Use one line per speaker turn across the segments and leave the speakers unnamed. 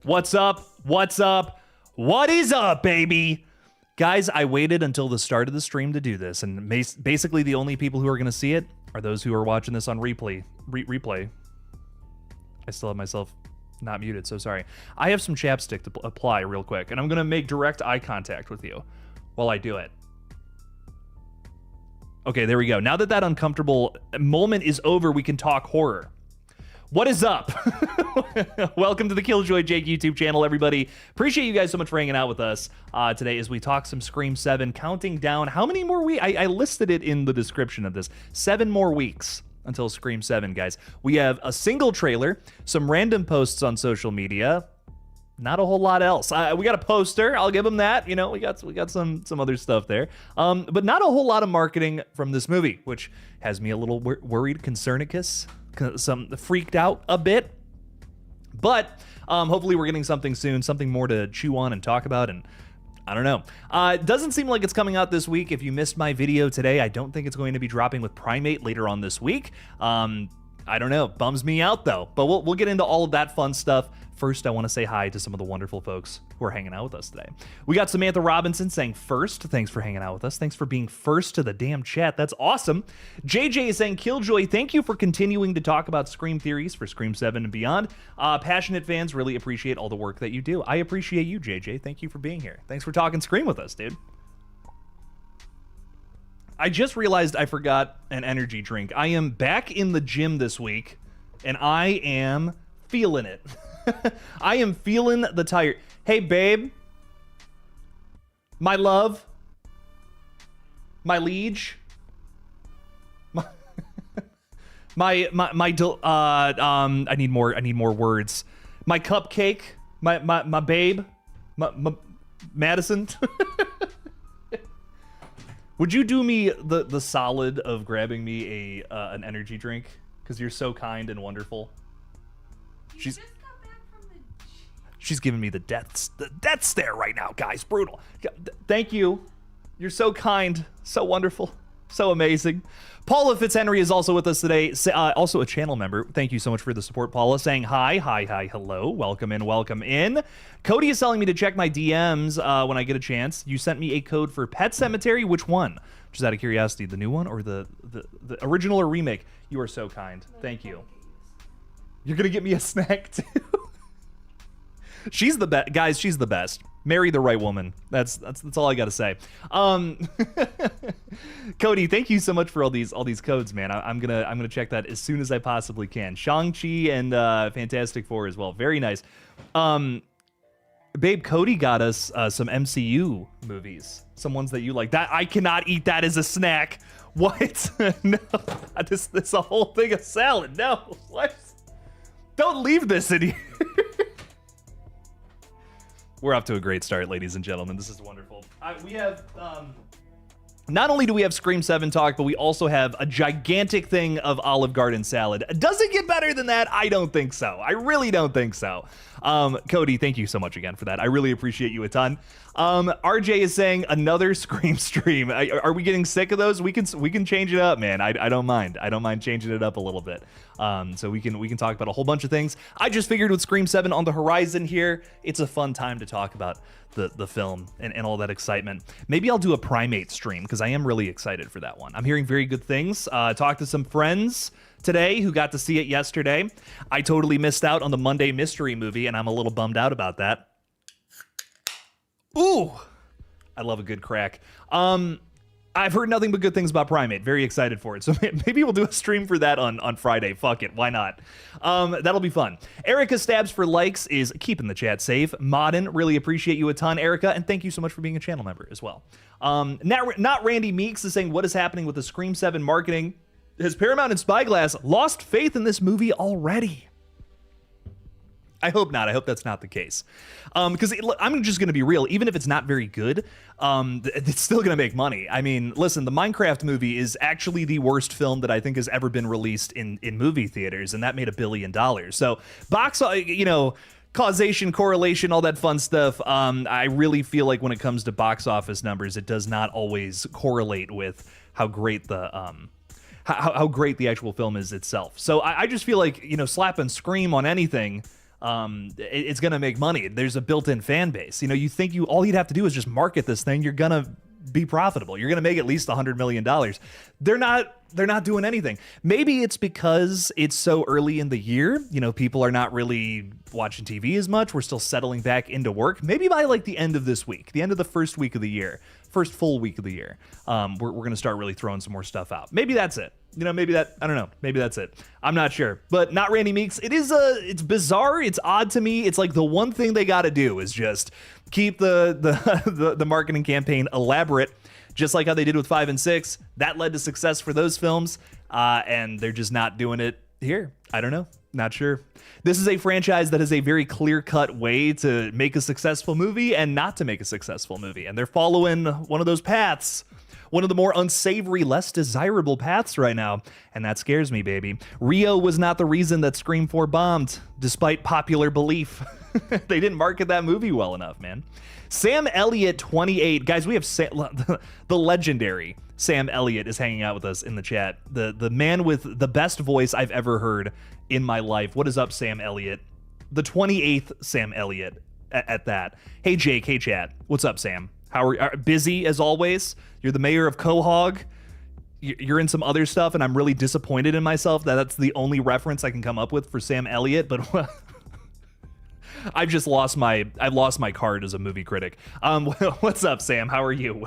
What's up? What's up? What is up, baby? Guys, I waited until the start of the stream to do this, and basically the only people who are going to see it are those who are watching this on replay. I still have myself not muted, so sorry. I have some chapstick to apply real quick, and I'm going to make direct eye contact with you while I do it. Okay, there we go. Now that uncomfortable moment is over, we can talk horror. What is up? Welcome to the Killjoy Jake YouTube channel, everybody. Appreciate you guys so much for hanging out with us today as we talk some Scream 7, counting down how many more weeks? I listed it in the description of this. 7 more weeks until Scream 7, guys. We have a single trailer, some random posts on social media, not a whole lot else. We got a poster, I'll give them that. You know, we got some other stuff there. But not a whole lot of marketing from this movie, which has me a little worried, concernicus. Some freaked out a bit, but hopefully we're getting something soon, something more to chew on and talk about, and I don't know. It doesn't seem like it's coming out this week. If you missed my video today, I don't think it's going to be dropping with Primate later on this week. I don't know, bums me out though, but we'll get into all of that fun stuff. First, I want to say hi to some of the wonderful folks who are hanging out with us today. We got Samantha Robinson saying first. Thanks for hanging out with us. Thanks for being first to the damn chat. That's awesome. JJ is saying, Killjoy, thank you for continuing to talk about Scream theories for Scream 7 and beyond. Passionate fans really appreciate all the work that you do. I appreciate you, JJ. Thank you for being here. Thanks for talking Scream with us, dude. I just realized I forgot an energy drink. I am back in the gym this week, and I am feeling it. I am feeling the tire. Hey, babe. My love. My liege. I need more words. My cupcake. My babe. My Madison. Would you do me the solid of grabbing me an energy drink? Because you're so kind and wonderful. She's giving me the deaths. The death stare right now, guys. Brutal. Thank you. You're so kind, so wonderful, so amazing. Paula Fitzhenry is also with us today, also a channel member. Thank you so much for the support, Paula, saying hi, hello, welcome in, welcome in. Cody is telling me to check my DMs when I get a chance. You sent me a code for Pet Sematary. Which one? Just out of curiosity, the new one or the original or remake? You are so kind. Thank you. You're gonna get me a snack too. She's the best, guys. She's the best. Marry the right woman. That's all I gotta say. Cody, thank you so much for all these codes, man. I'm gonna check that as soon as I possibly can. Shang-Chi and Fantastic Four as well. Very nice. Babe, Cody got us some MCU movies. Some ones that you like. That I cannot eat that as a snack. What? No. This a whole thing of salad. No. What? Don't leave this in here. We're off to a great start, ladies and gentlemen. This is wonderful. We have, not only do we have Scream 7 talk, but we also have a gigantic thing of Olive Garden salad. Does it get better than that? I don't think so. I really don't think so. Cody, thank you so much again for that. I really appreciate you a ton. RJ is saying another Scream stream. Are we getting sick of those? We can change it up, man. I don't mind. I don't mind changing it up a little bit. So we can talk about a whole bunch of things. I just figured with Scream 7 on the horizon here, it's a fun time to talk about the film and all that excitement. Maybe I'll do a Primate stream because I am really excited for that one. I'm hearing very good things. Talked to some friends today who got to see it yesterday. I totally missed out on the Monday Mystery movie, and I'm a little bummed out about that. Ooh, I love a good crack. I've heard nothing but good things about Primate. Very excited for it. So maybe we'll do a stream for that on Friday. Fuck it. Why not? That'll be fun. Erica Stabs for likes is keeping the chat safe. Modern, really appreciate you a ton, Erica. And thank you so much for being a channel member as well. Not Randy Meeks is saying, what is happening with the Scream 7 marketing? Has Paramount and Spyglass lost faith in this movie already? I hope not. I hope that's not the case. Because I'm just going to be real. Even if it's not very good, it's still going to make money. I mean, listen, the Minecraft movie is actually the worst film that I think has ever been released in movie theaters, and that made $1 billion. So causation, correlation, all that fun stuff. I really feel like when it comes to box office numbers, it does not always correlate with how great the how great the actual film is itself. So I just feel like, slapping Scream on anything it's gonna make money. There's a built-in fan base. You know, you think all you'd have to do is just market this thing. You're gonna be profitable. You're gonna make at least $100 million. They're not doing anything. Maybe it's because it's so early in the year. You know, people are not really watching TV as much. We're still settling back into work. Maybe by like the end of this week, the end of the first week of the year, first full week of the year, we're gonna start really throwing some more stuff out. Maybe that's it. You know, maybe I don't know. Maybe that's it. I'm not sure. But not Randy Meeks. It's bizarre. It's odd to me. It's like the one thing they got to do is just keep the marketing campaign elaborate, just like how they did with 5 and 6. That led to success for those films, and they're just not doing it here. I don't know. Not sure. This is a franchise that has a very clear-cut way to make a successful movie and not to make a successful movie, and they're following one of those paths. One of the more unsavory, less desirable paths right now, and that scares me, baby. Rio was not the reason that Scream 4 bombed, despite popular belief. They didn't market that movie well enough, man. Sam Elliott, 28. Guys, we have the legendary Sam Elliott is hanging out with us in the chat. The man with the best voice I've ever heard in my life. What is up, Sam Elliott? The 28th Sam Elliott at that. Hey, Jake. Hey, chat. What's up, Sam? How are busy as always? You're the mayor of Quahog. You're in some other stuff, and I'm really disappointed in myself that that's the only reference I can come up with for Sam Elliott. But I've lost my card as a movie critic. What's up, Sam? How are you?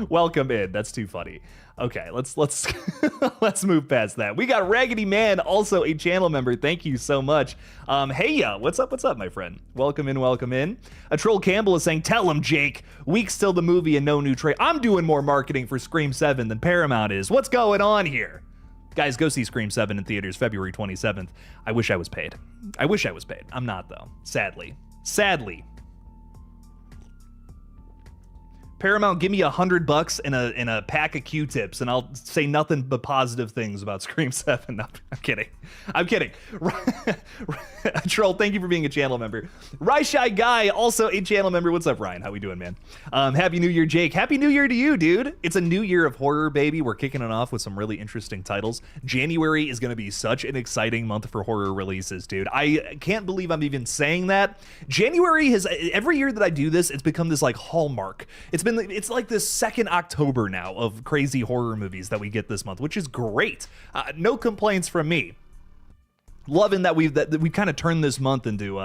Welcome in. That's too funny. Okay, let's let's move past that. We got Raggedy Man, also a channel member. Thank you so much. Hey ya, what's up, my friend? Welcome in, welcome in. A Troll Campbell is saying, tell him, Jake. Weeks till the movie and no new trailer. I'm doing more marketing for Scream 7 than Paramount is. What's going on here? Guys, go see Scream 7 in theaters February 27th. I wish I was paid. I'm not, though. Sadly. Paramount, give me $100 and a pack of Q-tips, and I'll say nothing but positive things about Scream 7. No, I'm kidding. Troll, thank you for being a channel member. Rye Guy, also a channel member. What's up, Ryan? How we doing, man? Happy New Year, Jake. Happy New Year to you, dude. It's a new year of horror, baby. We're kicking it off with some really interesting titles. January is going to be such an exciting month for horror releases, dude. I can't believe I'm even saying that. January has, every year that I do this, it's become this like hallmark. It's like this second October now of crazy horror movies that we get this month, which is great. No complaints from me. Loving that we kind of turned this month into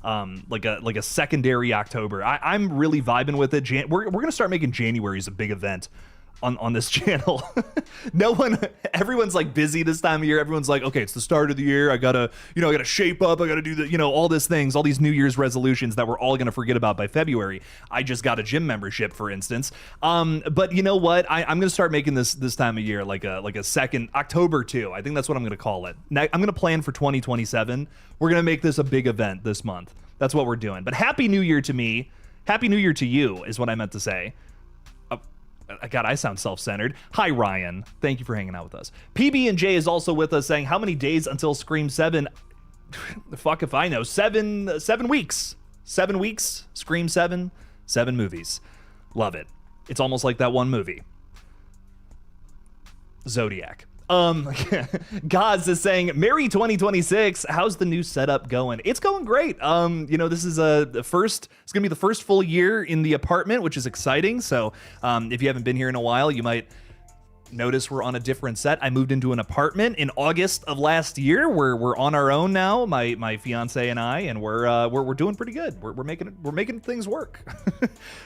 like a secondary October. I'm really vibing with it. We're gonna start making January's a big event on this channel. Everyone's like busy this time of year. Everyone's like, okay, it's the start of the year. I gotta shape up. I gotta do all these New Year's resolutions that we're all gonna forget about by February. I just got a gym membership, for instance. But you know what? I'm gonna start making this time of year like a second October too. I think that's what I'm gonna call it. I'm gonna plan for 2027. We're gonna make this a big event this month. That's what we're doing. But Happy New Year to me. Happy New Year to you is what I meant to say. God, I sound self-centered. Hi, Ryan. Thank you for hanging out with us. PB&J is also with us saying, how many days until Scream 7? The fuck if I know. 7 weeks. 7 weeks. Scream 7. 7 movies. Love it. It's almost like that one movie. Zodiac. Gaz is saying, Merry 2026. How's the new setup going? It's going great. This is it's gonna be the first full year in the apartment, which is exciting. So if you haven't been here in a while, you might notice we're on a different set. I moved into an apartment in August of last year. We're on our own now, my fiance and I, and we're doing pretty good. We're making things work.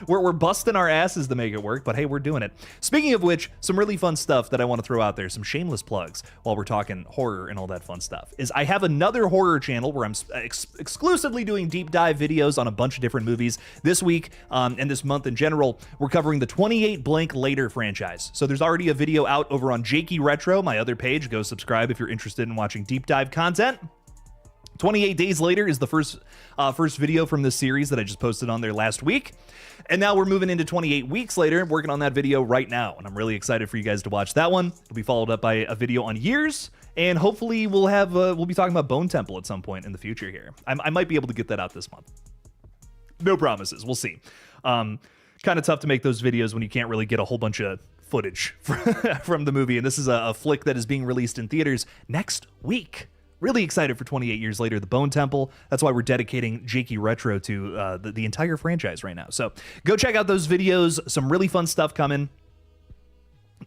we're busting our asses to make it work, but hey, we're doing it. Speaking of which, some really fun stuff that I want to throw out there, some shameless plugs while we're talking horror and all that fun stuff, is I have another horror channel where I'm exclusively doing deep dive videos on a bunch of different movies. This week and this month in general, we're covering the 28 Blank Later franchise. So there's already a video out over on Jakey Retro, my other page. Go subscribe if you're interested in watching deep dive content. 28 Days Later is the first video from this series that I just posted on there last week. And now we're moving into 28 Weeks Later, working on that video right now. And I'm really excited for you guys to watch that one. It'll be followed up by a video on Years. And hopefully we'll be talking about Bone Temple at some point in the future here. I might be able to get that out this month. No promises. We'll see. Kind of tough to make those videos when you can't really get a whole bunch of footage from the movie. And this is a flick that is being released in theaters next week. Really excited for 28 Years Later, The Bone Temple. That's why we're dedicating Jakey Retro to the entire franchise right now. So go check out those videos. Some really fun stuff coming.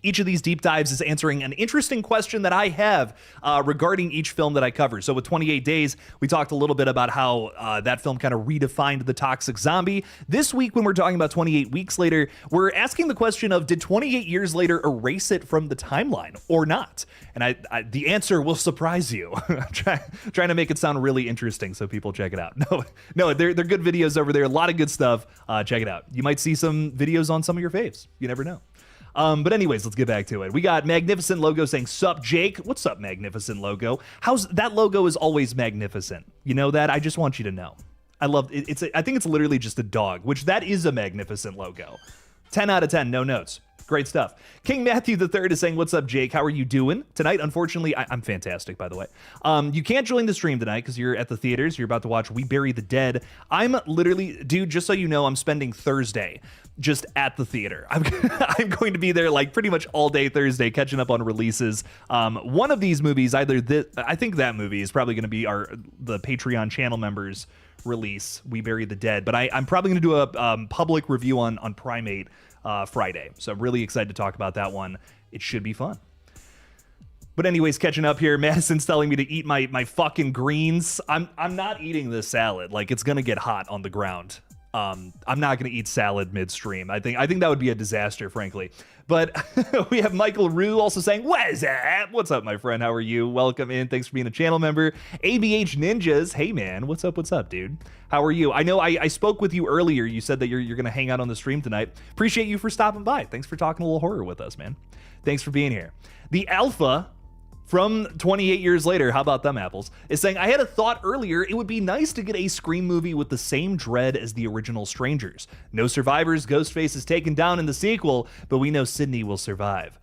Each of these deep dives is answering an interesting question that I have regarding each film that I cover. So with 28 Days, we talked a little bit about how that film kind of redefined the toxic zombie. This week, when we're talking about 28 Weeks Later, we're asking the question of, did 28 Years Later erase it from the timeline or not? And the answer will surprise you. I'm trying to make it sound really interesting so people check it out. No, they're good videos over there. A lot of good stuff. Check it out. You might see some videos on some of your faves. You never know. But anyways, let's get back to it. We got Magnificent Logo saying, "Sup, Jake?" What's up, Magnificent Logo? That logo is always magnificent. You know that? I just want you to know. I love it. I think it's literally just a dog, which that is a magnificent logo. 10 out of 10, no notes. Great stuff. King Matthew III is saying, "What's up, Jake? How are you doing tonight?" Unfortunately, I'm fantastic, by the way. You can't join the stream tonight because you're at the theaters. You're about to watch We Bury the Dead. I'm literally, dude, just so you know, I'm spending Thursday just at the theater. I'm going to be there like pretty much all day Thursday, catching up on releases. One of these movies, I think that movie is probably going to be the Patreon channel members release, We Bury the Dead. But I'm probably going to do a public review on Primate Friday. So I'm really excited to talk about that one. It should be fun. But anyways, catching up here, Madison's telling me to eat my fucking greens. I'm not eating this salad. Like, it's gonna get hot on the ground. I'm not gonna eat salad midstream. I think that would be a disaster, frankly. But we have Michael Rue also saying, "What's up? What's up, my friend? How are you? Welcome in. Thanks for being a channel member." ABH Ninjas, hey man, what's up? What's up, dude? How are you? I know I spoke with you earlier. You said that you're gonna hang out on the stream tonight. Appreciate you for stopping by. Thanks for talking a little horror with us, man. Thanks for being here. The Alpha from 28 Years Later, how about them apples, is saying, "I had a thought earlier, it would be nice to get a Scream movie with the same dread as the original Strangers. No survivors, Ghostface is taken down in the sequel, but we know Sydney will survive."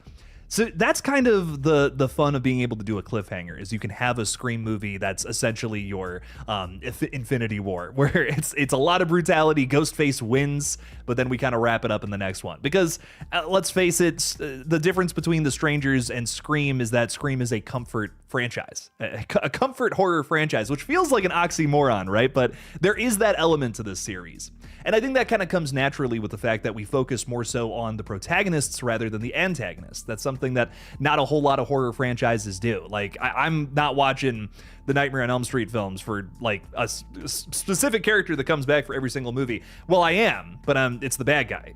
So that's kind of the fun of being able to do a cliffhanger, is you can have a Scream movie that's essentially your Infinity War, where it's a lot of brutality, Ghostface wins, but then we kind of wrap it up in the next one. Because let's face it, the difference between The Strangers and Scream is that Scream is a comfort franchise, a comfort horror franchise, which feels like an oxymoron, right? But there is that element to this series. And I think that kind of comes naturally with the fact that we focus more so on the protagonists rather than the antagonists. That's something that not a whole lot of horror franchises do. Like, I'm not watching the Nightmare on Elm Street films for like a specific character that comes back for every single movie. Well, I am, but it's the bad guy.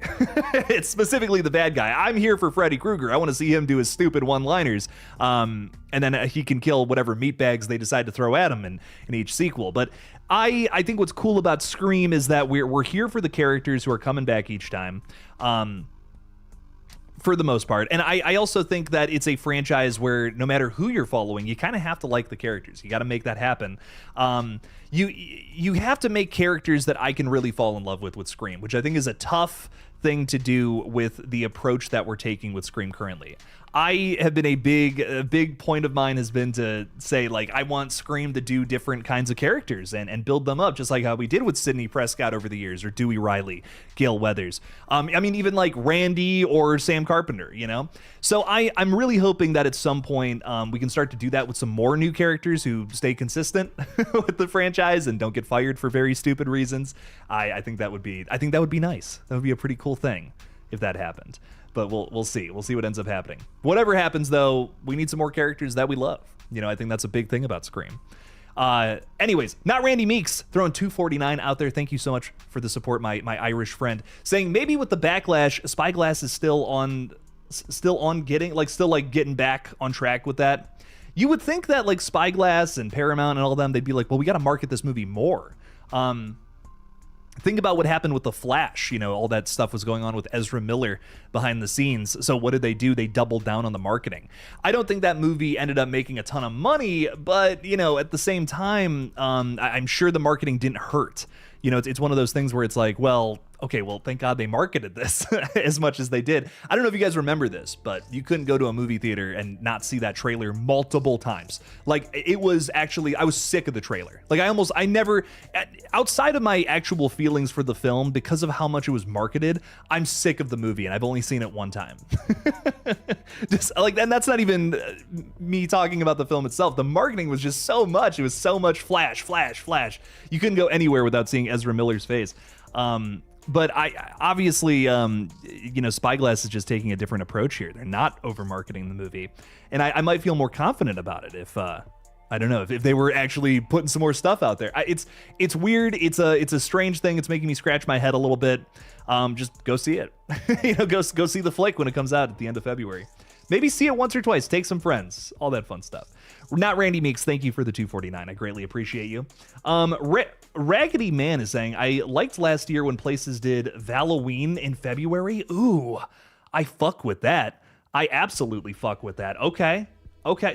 It's specifically the bad guy. I'm here for Freddy Krueger. I want to see him do his stupid one-liners. And then he can kill whatever meatbags they decide to throw at him in each sequel. But I think what's cool about Scream is that we're here for the characters who are coming back each time. For the most part. And I also think that it's a franchise where no matter who you're following, you kind of have to like the characters. You got to make that happen. You have to make characters that I can really fall in love with Scream, which I think is a tough thing to do with the approach that we're taking with Scream currently. I have been a big point of mine has been to say, like, I want Scream to do different kinds of characters and build them up, just like how we did with Sidney Prescott over the years, or Dewey Riley, Gale Weathers. I mean, even like Randy or Sam Carpenter, you know? So I'm really hoping that at some point we can start to do that with some more new characters who stay consistent with the franchise and don't get fired for very stupid reasons. I think that would be nice. That would be a pretty cool thing if that happened. But we'll see. We'll see what ends up happening. Whatever happens, though, we need some more characters that we love. You know, I think that's a big thing about Scream. Anyways, Not Randy Meeks throwing 249 out there. Thank you so much for the support, my Irish friend. Saying maybe with the backlash, Spyglass is still getting back on track with that. You would think that like Spyglass and Paramount and all of them, they'd be like, well, we got to market this movie more. Think about what happened with The Flash. You know, all that stuff was going on with Ezra Miller behind the scenes. So what did they do? They doubled down on the marketing. I don't think that movie ended up making a ton of money, but, you know, at the same time, I'm sure the marketing didn't hurt. You know, it's one of those things where it's like, well, Okay, well, thank God they marketed this as much as they did. I don't know if you guys remember this, but you couldn't go to a movie theater and not see that trailer multiple times. Like, it was actually, I was sick of the trailer. Like, I never, outside of my actual feelings for the film, because of how much it was marketed, I'm sick of the movie, and I've only seen it one time. Just like, and that's not even me talking about the film itself. The marketing was just so much. It was so much flash, flash, flash. You couldn't go anywhere without seeing Ezra Miller's face. But I obviously, Spyglass is just taking a different approach here. They're not over marketing the movie, and I might feel more confident about it if I don't know if they were actually putting some more stuff out there. It's weird. It's a strange thing. It's making me scratch my head a little bit. Just go see it. Go see the flick when it comes out at the end of February. Maybe see it once or twice. Take some friends. All that fun stuff. Not Randy Meeks, thank you for the 249. I greatly appreciate you. Raggedy Man is saying, I liked last year when places did Halloween in February. Ooh, I fuck with that. I absolutely fuck with that. Okay.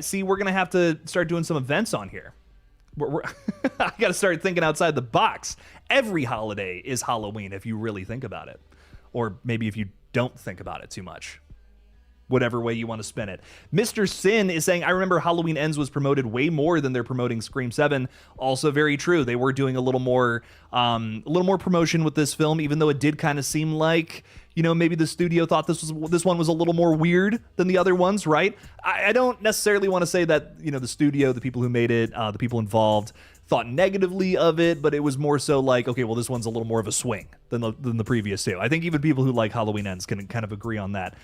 See, we're going to have to start doing some events on here. I got to start thinking outside the box. Every holiday is Halloween if you really think about it. Or maybe if you don't think about it too much. Whatever way you want to spin it. Mr. Sin is saying, I remember Halloween Ends was promoted way more than they're promoting Scream 7. Also very true. They were doing a little more promotion with this film, even though it did kind of seem like, maybe the studio thought this one was a little more weird than the other ones, right? I don't necessarily want to say that, the studio, the people who made it, the people involved thought negatively of it, but it was more so like, okay, well, this one's a little more of a swing than the previous two. I think even people who like Halloween Ends can kind of agree on that.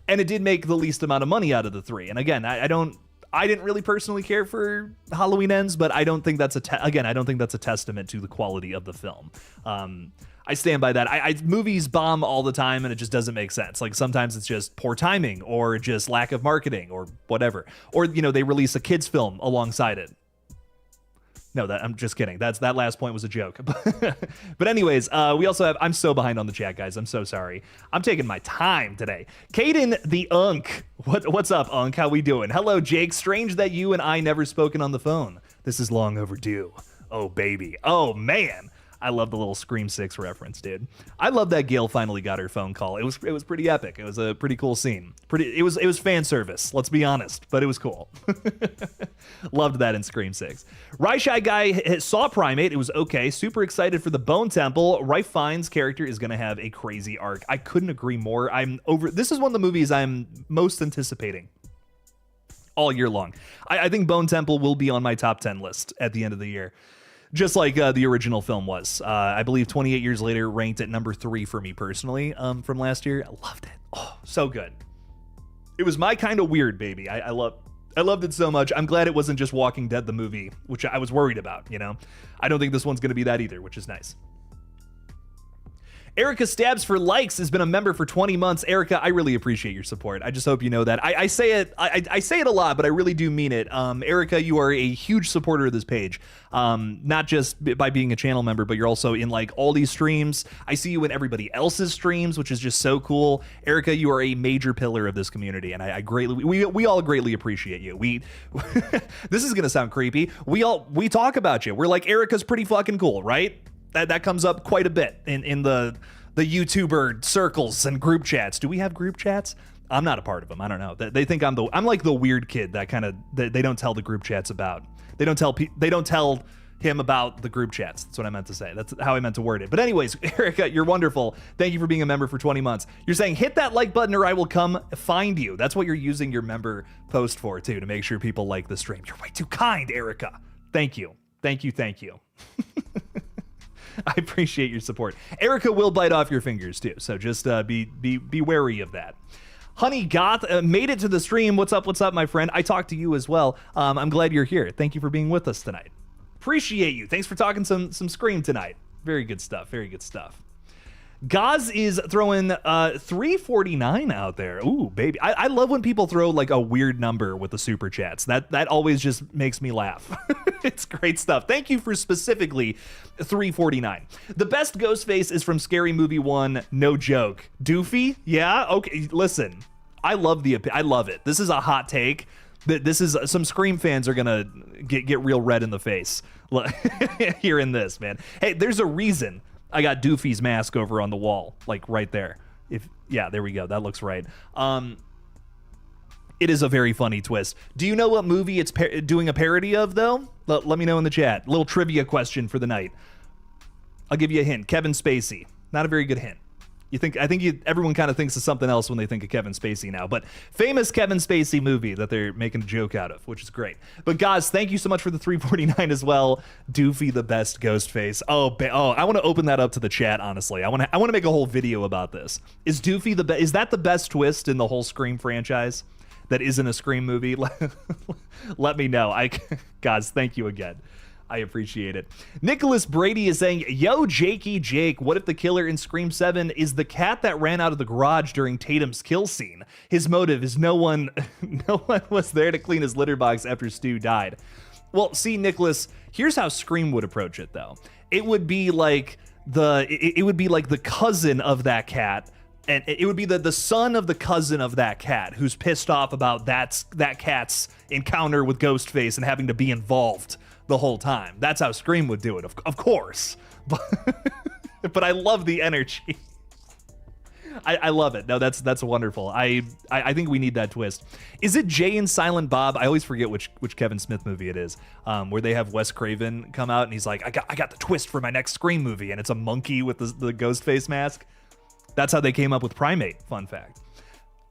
And it did make the least amount of money out of the three. And again, I didn't really personally care for Halloween Ends, but I don't think that's I don't think that's a testament to the quality of the film. I stand by that. Movies bomb all the time, and it just doesn't make sense. Like, sometimes it's just poor timing, or just lack of marketing, or whatever. Or, they release a kids film alongside it. No, I'm just kidding. That last point was a joke. But anyways, we also have, I'm so behind on the chat, guys. I'm so sorry. I'm taking my time today. Caden the Unk. What's up, Unk? How we doing? Hello, Jake. Strange that you and I never spoken on the phone. This is long overdue. Oh, baby. Oh, man. I love the little Scream 6 reference, dude. I love that Gail finally got her phone call. It was pretty epic. It was a pretty cool scene. It was fan service, let's be honest, but it was cool. Loved that in Scream 6. Raishai Guy saw Primate. It was okay. Super excited for the Bone Temple. Ralph Fiennes' character is going to have a crazy arc. I couldn't agree more. This is one of the movies I'm most anticipating all year long. I think Bone Temple will be on my top 10 list at the end of the year. Just like the original film was. I believe 28 Years Later ranked at number 3 for me personally from last year. I loved it. Oh, so good. It was my kind of weird, baby. I loved it so much. I'm glad it wasn't just Walking Dead the movie, which I was worried about, I don't think this one's going to be that either, which is nice. Erica Stabs for Likes has been a member for 20 months. Erica, I really appreciate your support. I just hope you know that. I say it a lot, but I really do mean it. Erica, you are a huge supporter of this page. Not just by being a channel member, but you're also in like all these streams. I see you in everybody else's streams, which is just so cool. Erica, you are a major pillar of this community, and we all greatly appreciate you. This is gonna sound creepy. We talk about you. We're like, Erica's pretty fucking cool, right? That comes up quite a bit in the YouTuber circles and group chats. Do we have group chats? I'm not a part of them. I don't know. They think I'm like the weird kid that kind of they don't tell the group chats about. They don't tell him about the group chats. That's what I meant to say. That's how I meant to word it. But anyways, Erica, you're wonderful. Thank you for being a member for 20 months. You're saying hit that like button or I will come find you. That's what you're using your member post for too, to make sure people like the stream. You're way too kind, Erica. Thank you. Thank you. I appreciate your support. Erica will bite off your fingers too, so just be wary of that. Honey Goth made it to the stream. What's up, my friend? I talked to you as well. I'm glad you're here. Thank you for being with us tonight. Appreciate you. Thanks for talking some Scream tonight. Very good stuff. Gaz is throwing 349 out there. Ooh, baby. I love when people throw like a weird number with the super chats. That always just makes me laugh. It's great stuff. Thank you for specifically 349. The best Ghostface is from Scary Movie 1. No joke. Doofy? Yeah? Okay, listen. I love it. This is a hot take. This is some Scream fans are gonna get real red in the face hearing this, man. Hey, there's a reason I got Doofy's mask over on the wall, like right there. Yeah, there we go. That looks right. It is a very funny twist. Do you know what movie it's doing a parody of, though? Let me know in the chat. Little trivia question for the night. I'll give you a hint. Kevin Spacey. Not a very good hint. Everyone kind of thinks of something else when they think of Kevin Spacey now, but famous Kevin Spacey movie that they're making a joke out of, which is great. But guys, thank you so much for the 349 as well. Doofy the best Ghostface. Oh, I want to open that up to the chat. Honestly, I want to make a whole video about this. Is Doofy is that the best twist in the whole Scream franchise? That isn't a Scream movie? Let me know. Guys, thank you again. I appreciate it. Nicholas Brady is saying, yo, Jakey Jake, what if the killer in Scream 7 is the cat that ran out of the garage during Tatum's kill scene? His motive is no one was there to clean his litter box after Stu died. Well, see, Nicholas, here's how Scream would approach it, though. It would be like the cousin of that cat. And it would be the son of the cousin of that cat who's pissed off about that cat's encounter with Ghostface and having to be involved the whole time. That's how Scream would do it, of course. But I love the energy. I love it. No, that's wonderful. I think we need that twist. Is it Jay and Silent Bob? I always forget which Kevin Smith movie it is, where they have Wes Craven come out and he's like, I got the twist for my next Scream movie, and it's a monkey with the Ghostface mask. That's how they came up with Primate. Fun fact.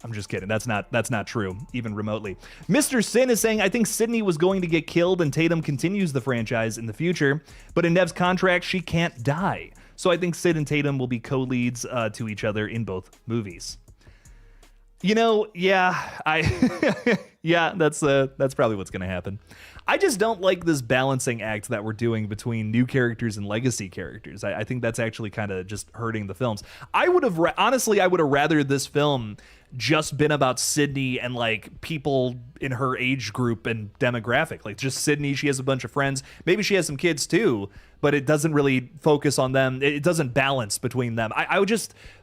I'm just kidding. That's not true, even remotely. Mr. Sin is saying, I think Sydney was going to get killed and Tatum continues the franchise in the future, but in Nev's contract, she can't die. So I think Sid and Tatum will be co-leads to each other in both movies. You know, yeah, yeah, that's probably what's going to happen. I just don't like this balancing act that we're doing between new characters and legacy characters. I think that's actually kind of just hurting the films. I would have rather this film just been about Sydney and like people in her age group and demographic. Like just Sydney, she has a bunch of friends. Maybe she has some kids too, but it doesn't really focus on them. It doesn't balance between them.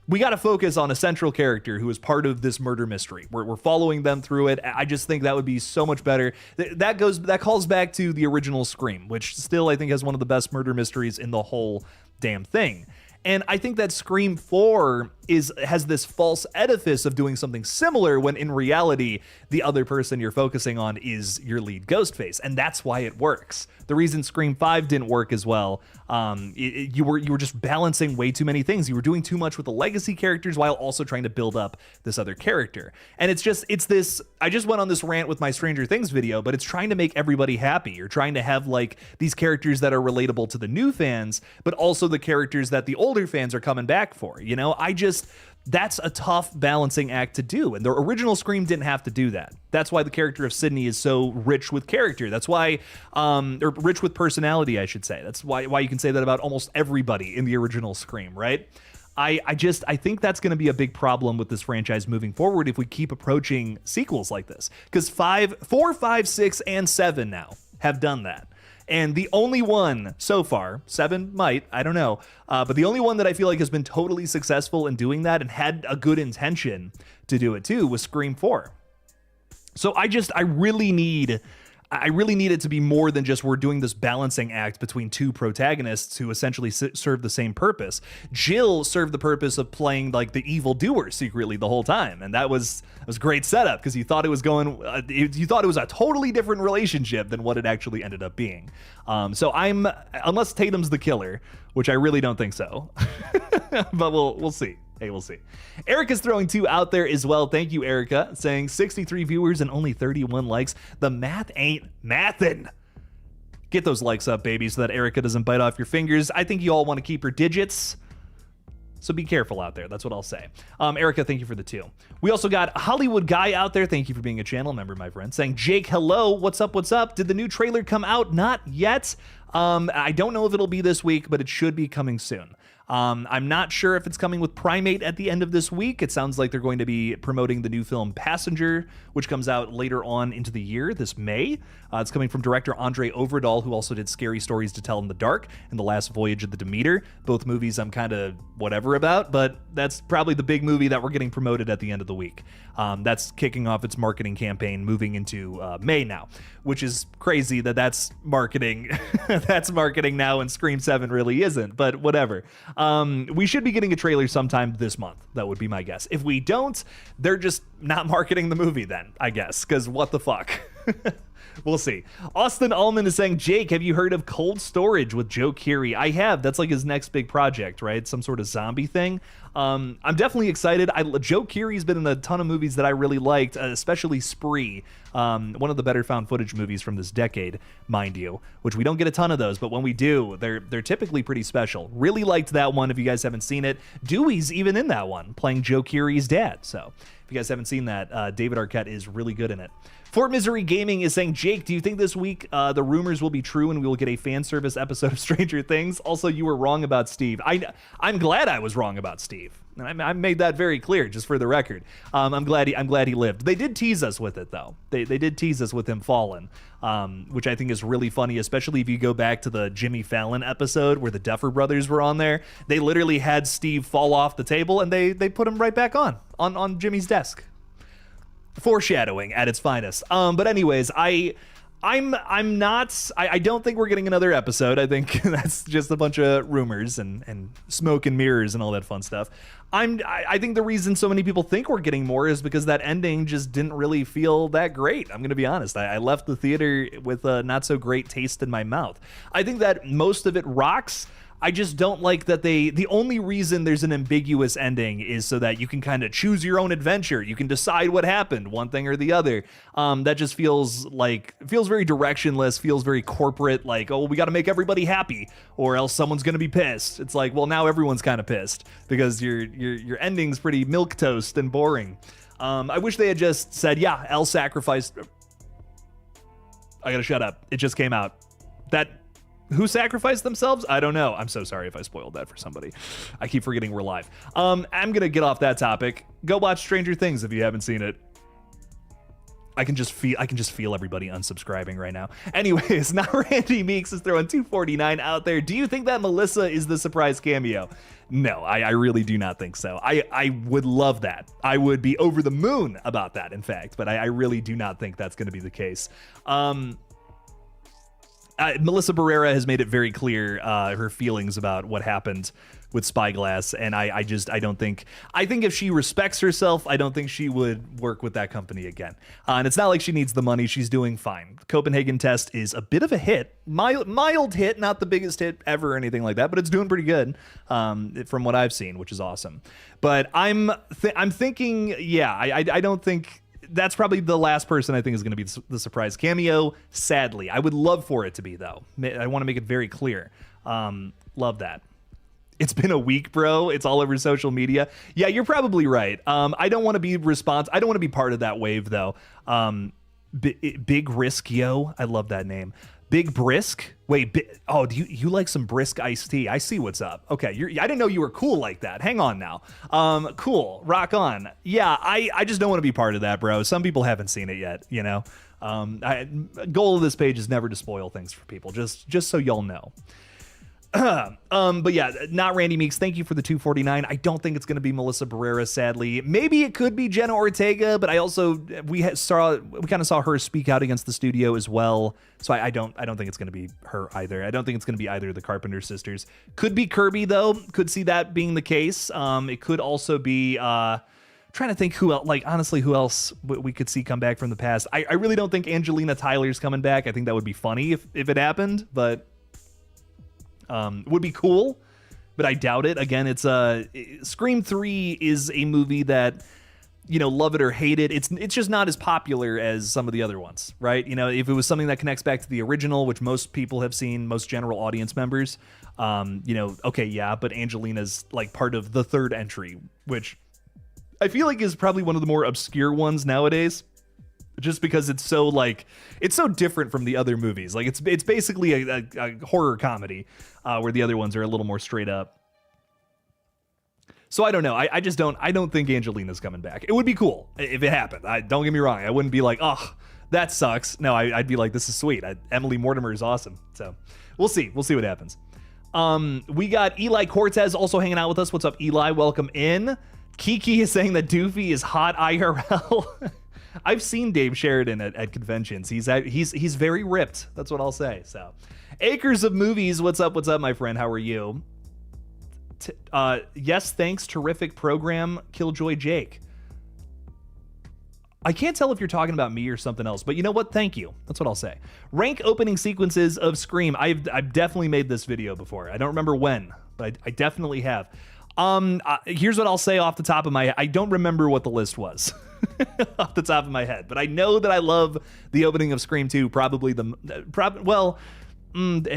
We got to focus on a central character who is part of this murder mystery. We're following them through it. I just think that would be so much better. That calls back to the original Scream, which still I think has one of the best murder mysteries in the whole damn thing. And I think that Scream 4 has this false edifice of doing something similar when in reality, the other person you're focusing on is your lead Ghostface. And that's why it works. The reason Scream 5 didn't work as well, you were just balancing way too many things. You were doing too much with the legacy characters while also trying to build up this other character. And it's this, I just went on this rant with my Stranger Things video, but it's trying to make everybody happy. You're trying to have like these characters that are relatable to the new fans, but also the characters that the older fans are coming back for. You know, that's a tough balancing act to do. And the original Scream didn't have to do that. That's why the character of Sydney is so rich with character. That's why, or rich with personality, I should say. That's why you can say that about almost everybody in the original Scream, right? I think that's going to be a big problem with this franchise moving forward if we keep approaching sequels like this. Because 4, 5, 6, and 7 now have done that. And the only one so far, 7 might, I don't know, but the only one that I feel like has been totally successful in doing that and had a good intention to do it too was Scream 4. So I really need it to be more than just we're doing this balancing act between two protagonists who essentially serve the same purpose. Jill served the purpose of playing like the evil doer secretly the whole time, and that was great setup because you thought it was a totally different relationship than what it actually ended up being. So unless Tatum's the killer, which I really don't think so, but we'll see. Hey, we'll see. Erica's throwing 2 out there as well. Thank you, Erica, saying 63 viewers and only 31 likes. The math ain't mathin'. Get those likes up, baby, so that Erica doesn't bite off your fingers. I think you all want to keep her digits, so be careful out there. That's what I'll say. Erica, thank you for the 2. We also got Hollywood Guy out there. Thank you for being a channel member, my friend. Saying, Jake, hello. What's up? What's up? Did the new trailer come out? Not yet. I don't know if it'll be this week, but it should be coming soon. I'm not sure if it's coming with Primate at the end of this week. It sounds like they're going to be promoting the new film Passenger, which comes out later on into the year, this May. It's coming from director Andre Overdahl, who also did Scary Stories to Tell in the Dark and The Last Voyage of the Demeter. Both movies I'm kind of whatever about, but that's probably the big movie that we're getting promoted at the end of the week. That's kicking off its marketing campaign moving into May now, which is crazy that's marketing. That's marketing now and Scream 7 really isn't, but whatever. We should be getting a trailer sometime this month. That would be my guess. If we don't, they're just not marketing the movie then, I guess, because what the fuck? We'll see. Austin Ullman is saying, Jake, have you heard of Cold Storage with Joe Keery? I have. That's like his next big project, right? Some sort of zombie thing. I'm definitely excited. Joe Keery's been in a ton of movies that I really liked, especially Spree, one of the better found footage movies from this decade, mind you, which we don't get a ton of those, but when we do, they're typically pretty special. Really liked that one if you guys haven't seen it. Dewey's even in that one, playing Joe Keery's dad. So if you guys haven't seen that, David Arquette is really good in it. Fort Misery Gaming is saying, Jake, do you think this week the rumors will be true and we will get a fan service episode of Stranger Things? Also, you were wrong about Steve. I'm glad I was wrong about Steve. And I made that very clear, just for the record. I'm glad he lived. They did tease us with it, though. They did tease us with him falling, which I think is really funny, especially if you go back to the Jimmy Fallon episode where the Duffer Brothers were on there. They literally had Steve fall off the table, and they put him right back on Jimmy's desk. Foreshadowing at its finest. But anyways, I don't think we're getting another episode. I think that's just a bunch of rumors and smoke and mirrors and all that fun stuff. I think the reason so many people think we're getting more is because that ending just didn't really feel that great. I'm going to be honest. I left the theater with a not so great taste in my mouth. I think that most of it rocks. I just don't like that the only reason there's an ambiguous ending is so that you can kind of choose your own adventure. You can decide what happened, one thing or the other. That just feels very directionless, feels very corporate, like, oh, we got to make everybody happy or else someone's going to be pissed. It's like, well, now everyone's kind of pissed because your ending's pretty milquetoast and boring. I wish they had just said, yeah, Elle sacrificed. I got to shut up. It just came out. Who sacrificed themselves? I don't know. I'm so sorry if I spoiled that for somebody. I keep forgetting we're live. I'm gonna get off that topic. Go watch Stranger Things if you haven't seen it. I can just feel everybody unsubscribing right now. Anyways, now Randy Meeks is throwing 249 out there. Do you think that Melissa is the surprise cameo? No, I really do not think so. I would love that. I would be over the moon about that, in fact, but I really do not think that's going to be the case. Melissa Barrera has made it very clear her feelings about what happened with Spyglass, and I think if she respects herself, I don't think she would work with that company again. And it's not like she needs the money. She's doing fine. Copenhagen Test is a bit of a hit, mild hit, not the biggest hit ever or anything like that, but it's doing pretty good from what I've seen, which is awesome. But I'm thinking, yeah, I don't think. That's probably the last person I think is going to be the surprise cameo. Sadly, I would love for it to be, though. I want to make it very clear. Love that. It's been a week, bro. It's all over social media. Yeah, you're probably right. I don't want to be I don't want to be part of that wave, though. Big Risk, yo. I love that name. Big Brisk? Wait, do you like some brisk iced tea? I see what's up. Okay, I didn't know you were cool like that. Hang on now. Cool, rock on. Yeah, I just don't want to be part of that, bro. Some people haven't seen it yet, you know? Goal of this page is never to spoil things for people, just so y'all know. But yeah, not Randy Meeks. Thank you for the 249. I don't think it's going to be Melissa Barrera, sadly. Maybe it could be Jenna Ortega, but we kind of saw her speak out against the studio as well. So I don't think it's going to be her either. I don't think it's going to be either of the Carpenter sisters. Could be Kirby though. Could see that being the case. It could also be, trying to think who else, honestly, who else we could see come back from the past. I really don't think Angelina Tyler's coming back. I think that would be funny if it happened, but would be cool, but I doubt it. Again, it's Scream 3 is a movie that, you know, love it or hate it, it's just not as popular as some of the other ones, right? You know, if it was something that connects back to the original, which most people have seen, most general audience members, you know, okay, yeah, but Angelina's like part of the third entry, which I feel like is probably one of the more obscure ones nowadays. Just because it's so different from the other movies. Like it's basically a horror comedy where the other ones are a little more straight up. So I don't know. I don't think Angelina's coming back. It would be cool if it happened. Don't get me wrong. I wouldn't be like, oh, that sucks. No, I'd be like, this is sweet. Emily Mortimer is awesome. So we'll see. We'll see what happens. We got Eli Cortez also hanging out with us. What's up, Eli? Welcome in. Kiki is saying that Doofy is hot IRL. I've seen Dave Sheridan at conventions. He's very ripped. That's what I'll say. So, Acres of Movies. What's up, my friend? How are you? Yes, thanks, terrific program, Killjoy Jake. I can't tell if you're talking about me or something else, but you know what? Thank you. That's what I'll say. Rank opening sequences of Scream. I've definitely made this video before. I don't remember when, but I definitely have. Here's what I'll say off the top of my head. I don't remember what the list was off the top of my head, but I know that I love the opening of Scream 2. Probably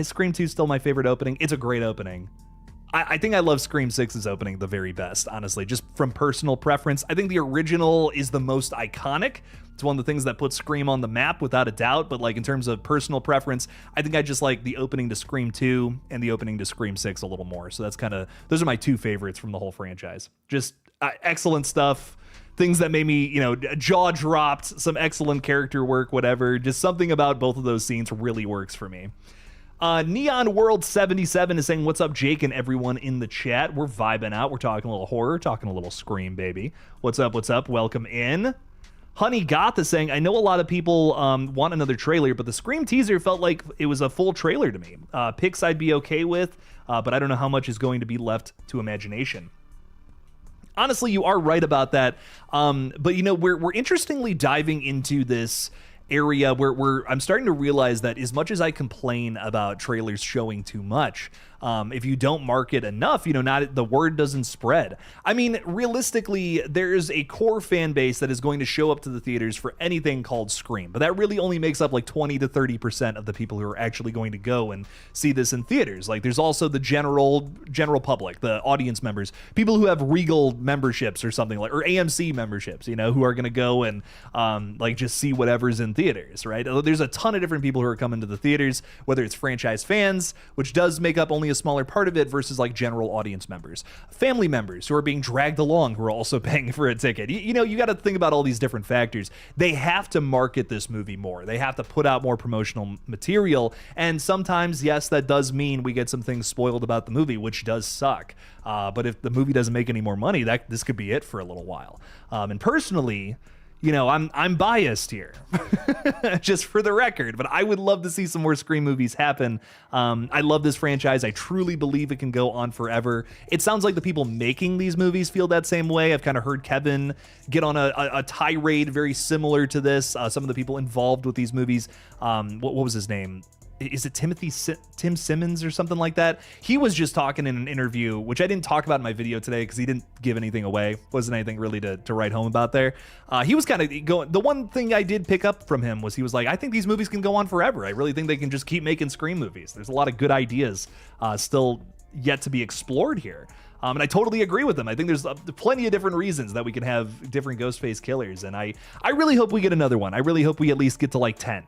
Scream 2 is still my favorite opening. It's a great opening. I think I love Scream 6's opening the very best, honestly, just from personal preference. I think the original is the most iconic. It's one of the things that puts Scream on the map without a doubt, but like in terms of personal preference, I think I just like the opening to Scream 2 and the opening to Scream 6 a little more. So that's those are my two favorites from the whole franchise. Just excellent stuff. Things that made me, jaw dropped, some excellent character work, whatever. Just something about both of those scenes really works for me. Neon World 77 is saying, what's up, Jake and everyone in the chat? We're vibing out. We're talking a little horror, talking a little Scream, baby. What's up? What's up? Welcome in. GullGotha is saying, I know a lot of people want another trailer, but the Scream teaser felt like it was a full trailer to me. Pics I'd be okay with, but I don't know how much is going to be left to imagination. Honestly, you are right about that. But we're interestingly diving into this area where I'm starting to realize that as much as I complain about trailers showing too much, if you don't market enough, the word doesn't spread. I mean, realistically, there's a core fan base that is going to show up to the theaters for anything called Scream, but that really only makes up like 20 to 30% of the people who are actually going to go and see this in theaters. Like, there's also the general public, the audience members, people who have Regal memberships or something like, or AMC memberships, who are going to go and just see whatever's in theaters, right? There's a ton of different people who are coming to the theaters, whether it's franchise fans, which does make up only a smaller part of it, versus like general audience members, family members who are being dragged along, who are also paying for a ticket. You got to think about all these different factors. They have to market this movie more. They have to put out more promotional material. And sometimes, yes, that does mean we get some things spoiled about the movie, which does suck. But if the movie doesn't make any more money, this could be it for a little while. And personally, I'm biased here, just for the record, but I would love to see some more Scream movies happen. I love this franchise. I truly believe it can go on forever. It sounds like the people making these movies feel that same way. I've kind of heard Kevin get on a tirade very similar to this. Some of the people involved with these movies, what was his name? Is it Tim Simmons or something like that? He was just talking in an interview, which I didn't talk about in my video today because he didn't give anything away. Wasn't anything really to write home about there. He was kind of going, the one thing I did pick up from him was he was like, I think these movies can go on forever. I really think they can just keep making Scream movies. There's a lot of good ideas still yet to be explored here. And I totally agree with them. I think there's plenty of different reasons that we can have different Ghostface killers. And I really hope we get another one. I really hope we at least get to like 10.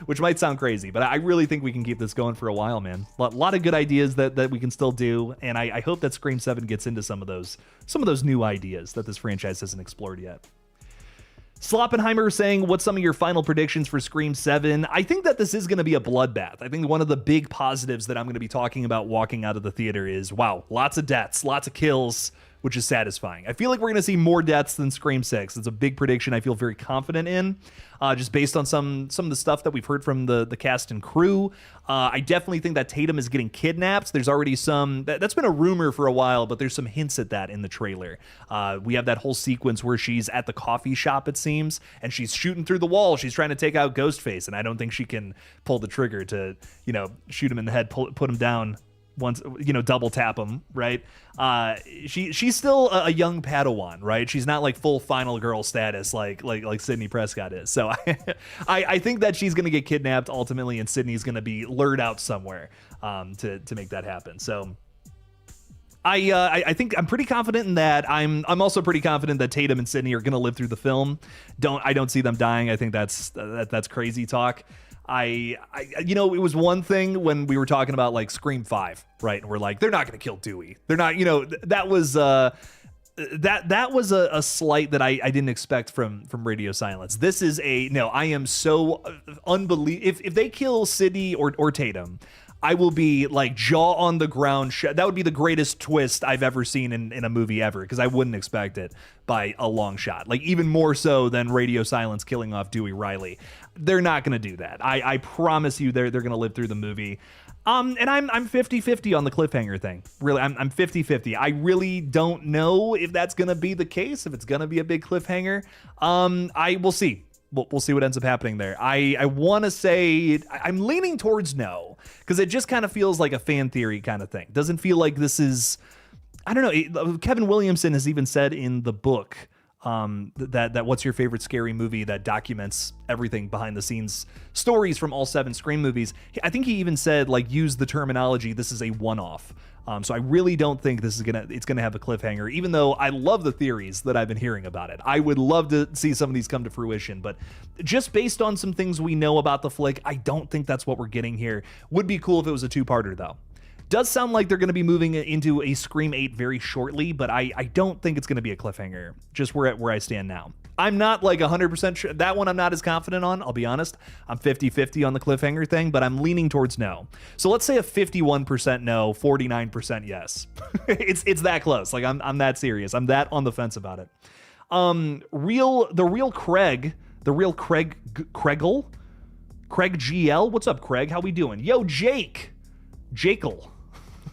Which might sound crazy, but I really think we can keep this going for a while, man. A lot of good ideas that we can still do, and I hope that Scream 7 gets into some of those new ideas that this franchise hasn't explored yet. Sloppenheimer saying, what's some of your final predictions for Scream 7? I think that this is going to be a bloodbath. I think one of the big positives that I'm going to be talking about walking out of the theater is, wow, lots of deaths, lots of kills, which is satisfying. I feel like we're going to see more deaths than Scream 6. It's a big prediction I feel very confident in, just based on some of the stuff that we've heard from the cast and crew. I definitely think that Tatum is getting kidnapped. There's already that's been a rumor for a while, but there's some hints at that in the trailer. We have that whole sequence where she's at the coffee shop, it seems, and she's shooting through the wall. She's trying to take out Ghostface, and I don't think she can pull the trigger to, shoot him in the head, put him down once, double tap him, right? She's still a young Padawan, right? She's not like full final girl status like Sidney Prescott is. So I think that she's gonna get kidnapped ultimately, and Sidney's gonna be lured out somewhere to make that happen. So I think I'm pretty confident in that. I'm also pretty confident that Tatum and Sidney are gonna live through the film. I don't see them dying. I think that's crazy talk. It was one thing when we were talking about like Scream 5, right? And we're like, they're not going to kill Dewey. They're not, that was a slight that I didn't expect from Radio Silence. This is I am so unbelievable. If they kill Sidney or Tatum, I will be like jaw on the ground. That would be the greatest twist I've ever seen in a movie ever, because I wouldn't expect it by a long shot. Like even more so than Radio Silence killing off Dewey Riley. They're not going to do that. I promise you they're going to live through the movie. And I'm 50-50 on the cliffhanger thing. Really, I'm 50-50. I really don't know if that's gonna be the case, if it's gonna be a big cliffhanger. We'll see. We'll see what ends up happening there. I want to say I'm leaning towards no, because it just kind of feels like a fan theory kind of thing. Doesn't feel like this is, I don't know. Kevin Williamson has even said in the book that what's your favorite scary movie that documents everything behind the scenes stories from all 7 Scream movies. I think he even said, like, use the terminology, this is a one-off. So I really don't think it's gonna have a cliffhanger, even though I love the theories that I've been hearing about it. I would love to see some of these come to fruition, but just based on some things we know about the flick, I don't think that's what we're getting here. Would be cool if it was a 2-parter though. Does sound like they're going to be moving into a Scream 8 very shortly, but I don't think it's going to be a cliffhanger, just where I stand now. I'm not like 100% sure. That one I'm not as confident on, I'll be honest. I'm 50-50 on the cliffhanger thing, but I'm leaning towards no. So let's say a 51% no, 49% yes. It's that close. Like I'm that serious. I'm that on the fence about it. The real Craig GL. What's up, Craig? How we doing? Yo, Jake'll.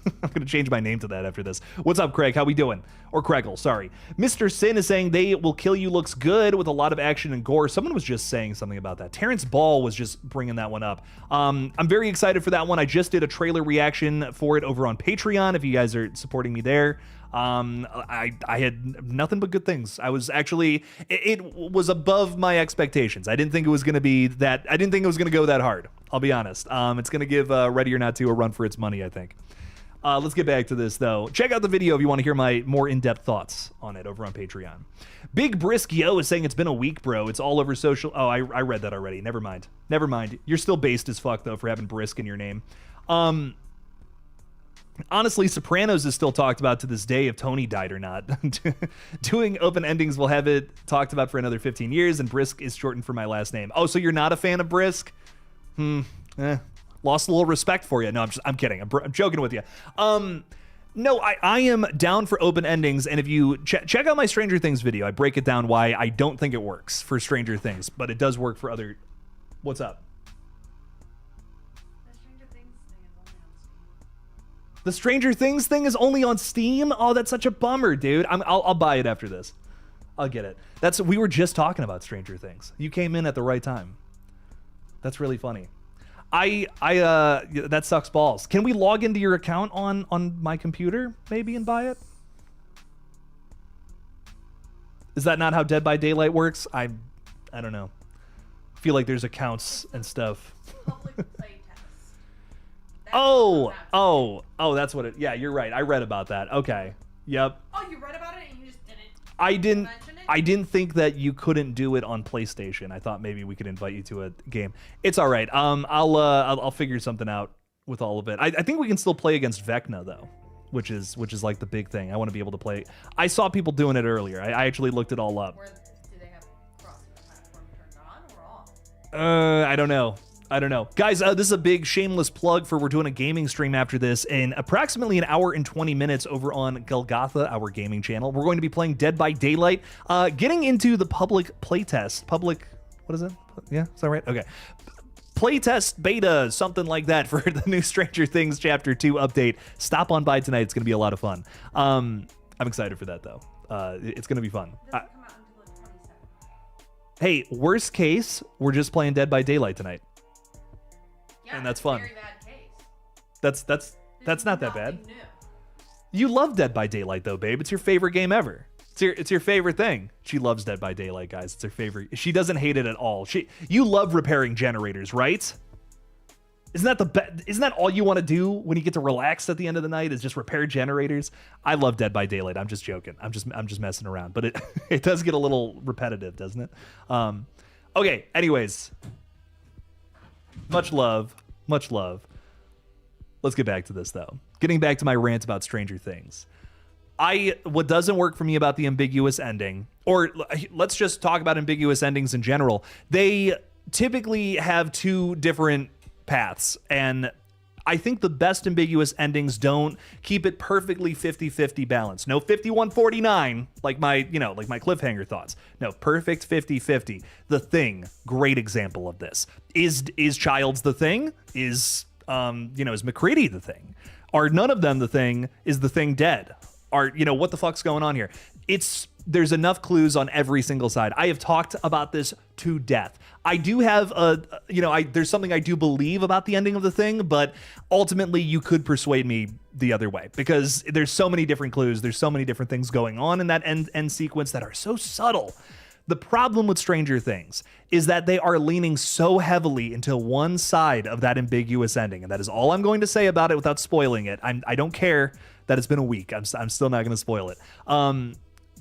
I'm going to change my name to that after this. What's up, Craig? How we doing? Or Craigle, sorry. Mr. Sin is saying They Will Kill You looks good with a lot of action and gore. Someone was just saying something about that. Terrence Ball was just bringing that one up. I'm very excited for that one. I just did a trailer reaction for it over on Patreon, if you guys are supporting me there. I had nothing but good things. I was actually, it was above my expectations. I didn't think it was going to be that, I didn't think it was going to go that hard. I'll be honest. It's going to give Ready or Not 2 a run for its money, I think. Let's get back to this, though. Check out the video if you want to hear my more in-depth thoughts on it over on Patreon. Big Brisk Yo is saying it's been a week, bro. It's all over social. Oh, I read that already. Never mind. You're still based as fuck, though, for having Brisk in your name. Honestly, Sopranos is still talked about to this day if Tony died or not. Doing open endings will have it talked about for another 15 years, and Brisk is shortened for my last name. Oh, so you're not a fan of Brisk? Lost a little respect for you. No, I'm kidding. I'm joking with you. No, I am down for open endings, and if you check out my Stranger Things video, I break it down why I don't think it works for Stranger Things, but it does work for other. What's up? The Stranger Things thing is only on Steam? Oh, that's such a bummer, dude. I'll buy it after this. I'll get it. We were just talking about Stranger Things. You came in at the right time. That's really funny. That sucks balls. Can we log into your account on my computer maybe and buy it? Is that not how Dead by Daylight works? I don't know. I feel like there's accounts and stuff.
Public play test.
Oh, that's what it. Yeah, you're right. I read about that. Okay. Yep.
Oh, you read about it and you just didn't.
I didn't.
Mention it?
I didn't think that you couldn't do it on PlayStation. I thought maybe we could invite you to a game. It's all right. I'll figure something out with all of it. I think we can still play against Vecna though, which is like the big thing. I want to be able to play. I saw people doing it earlier. I actually looked it all up.
Do they have cross-platform turned on or off?
I don't know. Guys, this is a big shameless plug for we're doing a gaming stream after this in approximately an hour and 20 minutes over on GullGotha, our gaming channel. We're going to be playing Dead by Daylight, getting into the public playtest. What is it? Yeah, is that right? Okay. Playtest beta, something like that for the new Stranger Things Chapter 2 update. Stop on by tonight. It's going to be a lot of fun. I'm excited for that, though. It's going to be fun.
Doesn't come out until the 27th.
Hey, worst case, we're just playing Dead by Daylight tonight.
Yeah,
And that's fun.
Very bad case.
That's not that bad.
New.
You love Dead by Daylight though, babe. It's your favorite game ever. It's your favorite thing. She loves Dead by Daylight, guys. It's her favorite. She doesn't hate it at all. You love repairing generators, right? Isn't that all you want to do when you get to relax at the end of the night is just repair generators? I love Dead by Daylight. I'm just joking. I'm just messing around, but it does get a little repetitive, doesn't it? Okay, anyways. Much love. Let's get back to this, though. Getting back to my rant about Stranger Things. What doesn't work for me about the ambiguous ending, or let's just talk about ambiguous endings in general. They typically have two different paths, and I think the best ambiguous endings don't keep it perfectly 50-50 balanced. No 51-49, like my cliffhanger thoughts. No, perfect 50-50. The Thing, great example of this. Is Childs the Thing? Is Is McCready the Thing? Are none of them the Thing? Is the Thing dead? What the fuck's going on here? There's enough clues on every single side. I have talked about this to death. I do have there's something I do believe about the ending of the Thing, but ultimately you could persuade me the other way because there's so many different clues. There's so many different things going on in that end sequence that are so subtle. The problem with Stranger Things is that they are leaning so heavily into one side of that ambiguous ending. And that is all I'm going to say about it without spoiling it. I don't care that it's been a week. I'm still not going to spoil it.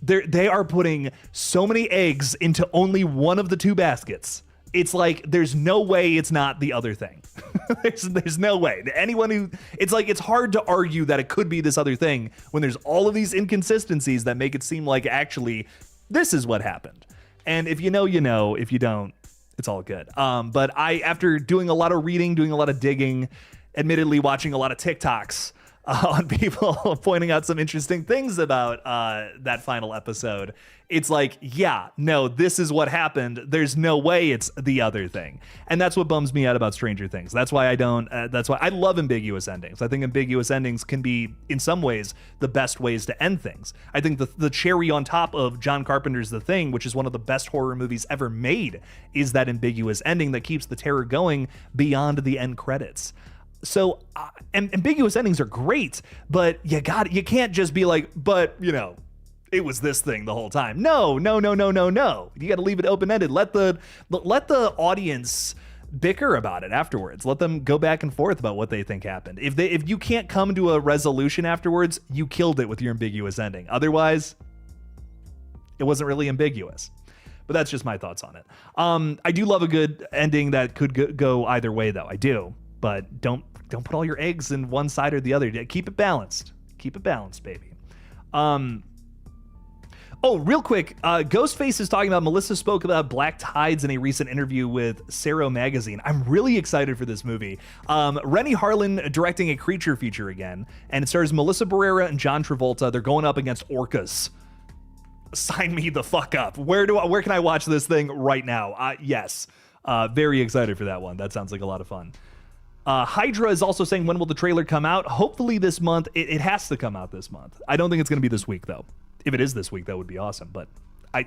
They are putting so many eggs into only one of the two baskets. It's like there's no way it's not the other thing. there's no way. It's hard to argue that it could be this other thing when there's all of these inconsistencies that make it seem like actually this is what happened. And if you know, you know. If you don't, it's all good. But after doing a lot of reading, doing a lot of digging, admittedly watching a lot of TikToks on people pointing out some interesting things about that final episode, it's like, yeah, no, this is what happened. There's no way it's the other thing. And that's what bums me out about Stranger Things. That's why that's why I love ambiguous endings. I think ambiguous endings can be, in some ways, the best ways to end things. I think the cherry on top of John Carpenter's The Thing, which is one of the best horror movies ever made, is that ambiguous ending that keeps the terror going beyond the end credits. So ambiguous endings are great, but you can't just be like, but it was this thing the whole time. No. You got to leave it open-ended. Let the audience bicker about it afterwards. Let them go back and forth about what they think happened. If you can't come to a resolution afterwards, you killed it with your ambiguous ending. Otherwise, it wasn't really ambiguous. But that's just my thoughts on it. I do love a good ending that could go either way, though. I do. But don't put all your eggs in one side or the other. Keep it balanced. Keep it balanced, baby. Real quick, Ghostface is talking about Melissa spoke about black tides in a recent interview with Sero magazine. I'm really excited for this movie. Rennie Harlan directing a creature feature again, and it stars Melissa Barrera and John Travolta. They're going up against orcas. Sign me the fuck up. Where can I watch this thing right now? Yes. Very excited for that one. That sounds like a lot of fun. Hydra is also saying, when will the trailer come out? Hopefully this month. It has to come out this month. I don't think it's going to be this week, though. If it is this week, that would be awesome. But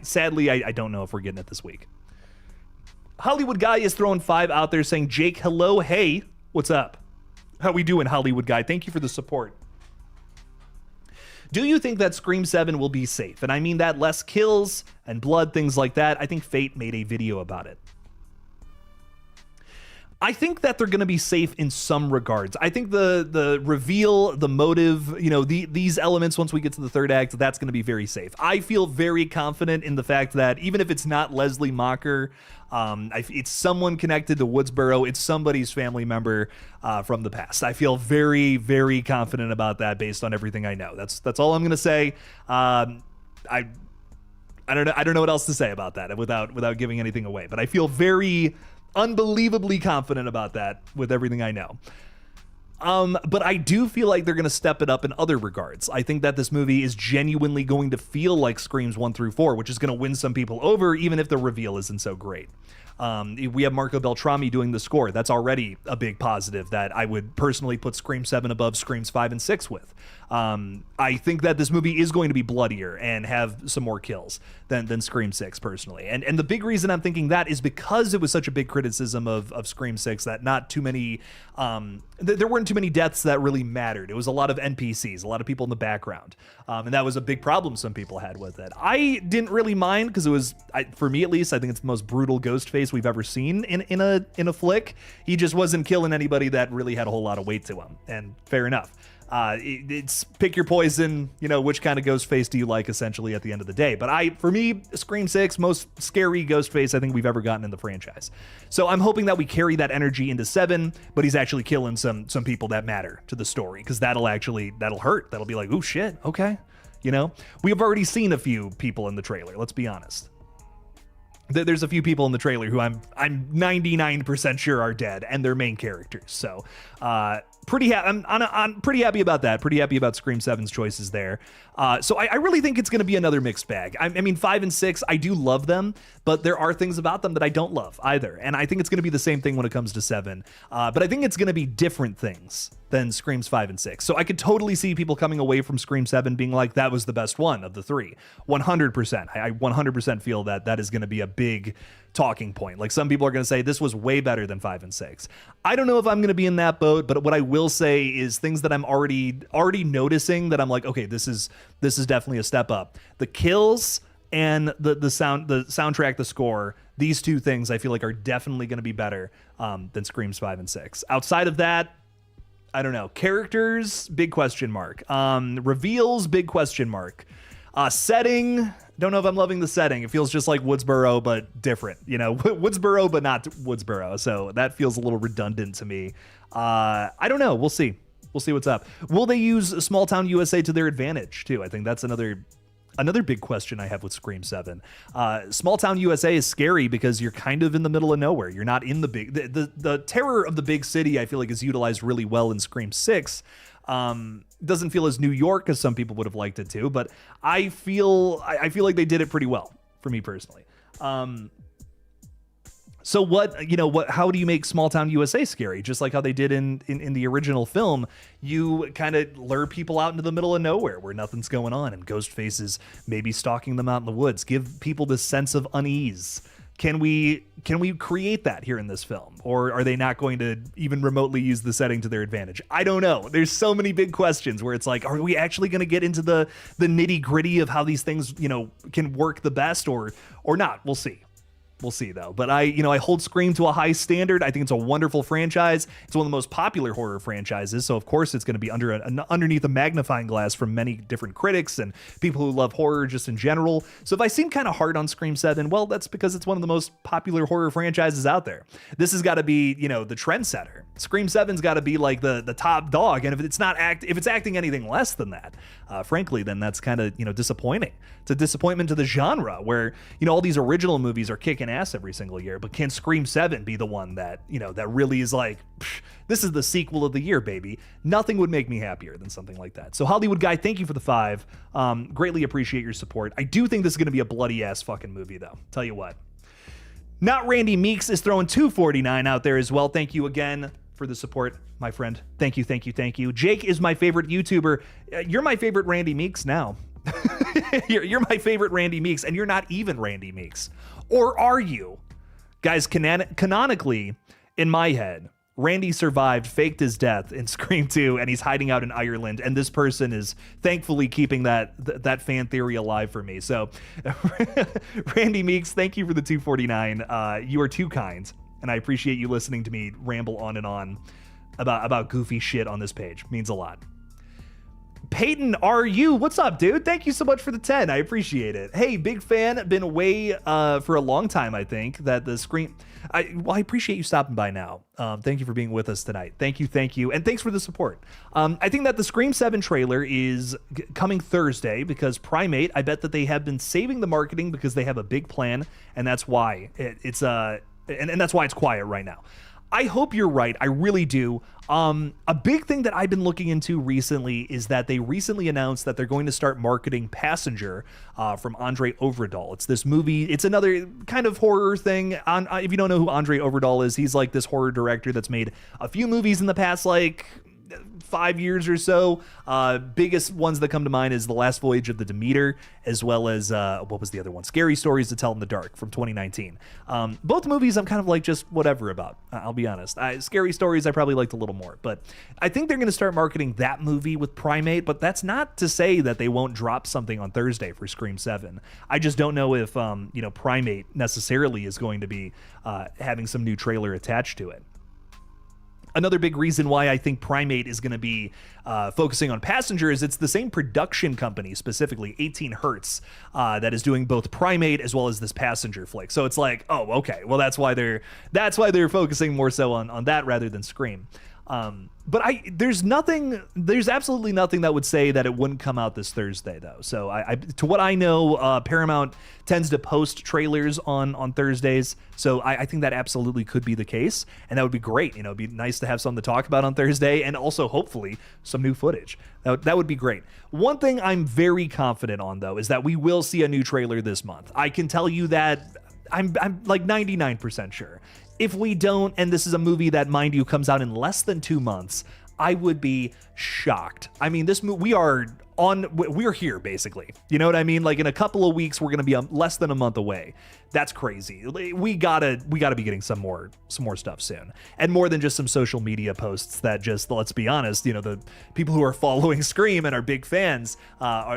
sadly, I don't know if we're getting it this week. Hollywood Guy is throwing 5 out there saying, Jake, hello, hey, what's up? How we doing, Hollywood Guy? Thank you for the support. Do you think that Scream 7 will be safe? And I mean that less kills and blood, things like that. I think Fate made a video about it. I think that they're going to be safe in some regards. I think the reveal, the motive, these elements, once we get to the third act, that's going to be very safe. I feel very confident in the fact that even if it's not Leslie Mocker, it's someone connected to Woodsboro. It's somebody's family member from the past. I feel very, very confident about that based on everything I know. That's all I'm going to say. I don't know what else to say about that without giving anything away. But I feel very unbelievably confident about that with everything I know. But I do feel like they're going to step it up in other regards. I think that this movie is genuinely going to feel like Screams 1 through 4, which is going to win some people over, even if the reveal isn't so great. We have Marco Beltrami doing the score. That's already a big positive that I would personally put Scream 7 above Screams 5 and 6 with. I think that this movie is going to be bloodier and have some more kills than Scream 6 personally. And the big reason I'm thinking that is because it was such a big criticism of Scream 6 that not too many, there weren't too many deaths that really mattered. It was a lot of NPCs, a lot of people in the background. And that was a big problem some people had with it. I didn't really mind because it was, for me at least, I think it's the most brutal Ghostface we've ever seen in a flick. He just wasn't killing anybody that really had a whole lot of weight to him. And fair enough. It's pick your poison, which kind of Ghostface do you like essentially at the end of the day. But for me, Scream 6, most scary Ghostface I think we've ever gotten in the franchise. So I'm hoping that we carry that energy into 7, but he's actually killing some people that matter to the story, because that'll hurt. That'll be like, oh shit, okay. We have already seen a few people in the trailer, let's be honest. There's a few people in the trailer who I'm 99% sure are dead, and they're main characters. So I'm pretty happy about that. Pretty happy about Scream 7's choices there. So I really think it's going to be another mixed bag. I mean, 5 and 6, I do love them, but there are things about them that I don't love either. And I think it's going to be the same thing when it comes to 7. But I think it's going to be different things than Screams 5 and 6. So I could totally see people coming away from Scream 7 being like, that was the best one of the 3. 100%. I 100% feel that is going to be a big talking point. Like, some people are going to say this was way better than 5 and 6. I don't know if I'm going to be in that boat, but what I will say is things that I'm already noticing that I'm like, okay, this is definitely a step up. The kills and the soundtrack, the score, these two things I feel like are definitely going to be better than Screams 5 and 6. Outside of that, I don't know. Characters, big question mark. Reveals, big question mark. Setting, don't know if I'm loving the setting. It feels just like Woodsboro, but different. You know, Woodsboro, but not Woodsboro. So that feels a little redundant to me. I don't know. We'll see. We'll see what's up. Will they use Small Town USA to their advantage too? I think that's another big question I have with Scream 7. Small Town USA is scary because you're kind of in the middle of nowhere. You're not in the terror of the big city, I feel like, is utilized really well in Scream 6. Doesn't feel as New York as some people would have liked it to, but I feel like they did it pretty well for me personally. So how do you make Small Town USA scary? Just like how they did in the original film, you kind of lure people out into the middle of nowhere where nothing's going on and Ghostface is maybe stalking them out in the woods. Give people this sense of unease. Can we create that here in this film? Or are they not going to even remotely use the setting to their advantage? I don't know. There's so many big questions where it's like, are we actually going to get into the nitty gritty of how these things, can work the best or not? We'll see. We'll see though. But I hold Scream to a high standard. I think it's a wonderful franchise. It's one of the most popular horror franchises. So of course it's going to be underneath a magnifying glass from many different critics and people who love horror just in general. So if I seem kind of hard on Scream 7, well, that's because it's one of the most popular horror franchises out there. This has got to be, the trendsetter. Scream 7's got to be like the top dog. And if it's acting anything less than that, frankly, then that's kind of, disappointing. It's a disappointment to the genre where, all these original movies are kicking ass every single year, but can Scream 7 be the one that, that really is like, this is the sequel of the year, baby? Nothing would make me happier than something like that. So Hollywood Guy, thank you for the 5. Greatly appreciate your support. I do think this is going to be a bloody ass fucking movie though. Tell you what. Not Randy Meeks is throwing $2.49 out there as well. Thank you again for the support, my friend. Thank you, thank you, thank you. Jake is my favorite YouTuber. You're my favorite Randy Meeks now. You're my favorite Randy Meeks, and you're not even Randy Meeks. Or are you? Guys, canonically, in my head, Randy survived, faked his death in Scream 2, and he's hiding out in Ireland, and this person is thankfully keeping that fan theory alive for me. So, Randy Meeks, thank you for the $2.49. You are too kind, and I appreciate you listening to me ramble on and on about goofy shit on this page. Means a lot. Peyton, are you? What's up, dude? Thank you so much for the 10. I appreciate it. Hey, big fan. Been away for a long time, I think. That the Scream... I appreciate you stopping by now. Thank you for being with us tonight. Thank you. And thanks for the support. I think that the Scream 7 trailer is coming Thursday because Primate, I bet that they have been saving the marketing because they have a big plan, and that's why it's that's why it's quiet right now. I hope you're right. I really do. A big thing that I've been looking into recently is that they recently announced that they're going to start marketing Passenger from Andre Overdahl. It's this movie. It's another kind of horror thing. If you don't know who Andre Overdahl is, he's like this horror director that's made a few movies in the past, like 5 years or so. Biggest ones that come to mind is The Last Voyage of the Demeter, as well as what was the other one? Scary Stories to Tell in the Dark from 2019. Both movies I'm kind of like just whatever about. I'll be honest. Scary Stories I probably liked a little more, but I think they're going to start marketing that movie with Primate. But that's not to say that they won't drop something on Thursday for Scream 7. I just don't know if Primate necessarily is going to be having some new trailer attached to it. Another big reason why I think Primate is going to be focusing on Passenger is it's the same production company, specifically 18 Hertz, that is doing both Primate as well as this Passenger flick. So it's like, oh, okay, well that's why they're focusing more so on that rather than Scream. But there's absolutely nothing that would say that it wouldn't come out this Thursday, though. So to what I know, Paramount tends to post trailers on Thursdays. So I think that absolutely could be the case. And that would be great. It'd be nice to have something to talk about on Thursday, and also hopefully some new footage. That would be great. One thing I'm very confident on, though, is that we will see a new trailer this month. I can tell you that I'm like 99% sure. If we don't, and this is a movie that, mind you, comes out in less than 2 months, I would be shocked. I mean, this movie, we're here basically. You know what I mean? Like in a couple of weeks, we're going to be less than a month away. That's crazy. We gotta be getting some more stuff soon, and more than just some social media posts that just, let's be honest, the people who are following Scream and are big fans,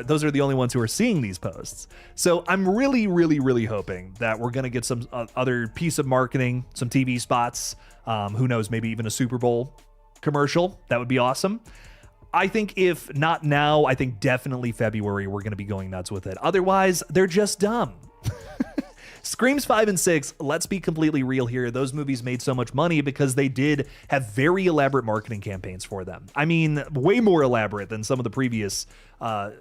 those are the only ones who are seeing these posts. So I'm really, really, really hoping that we're gonna get some other piece of marketing, some TV spots, who knows, maybe even a Super Bowl commercial. That would be awesome. I think if not now, I think definitely February, we're going to be going nuts with it. Otherwise, they're just dumb. Screams 5 and 6, let's be completely real here. Those movies made so much money because they did have very elaborate marketing campaigns for them. I mean, way more elaborate than some of the previous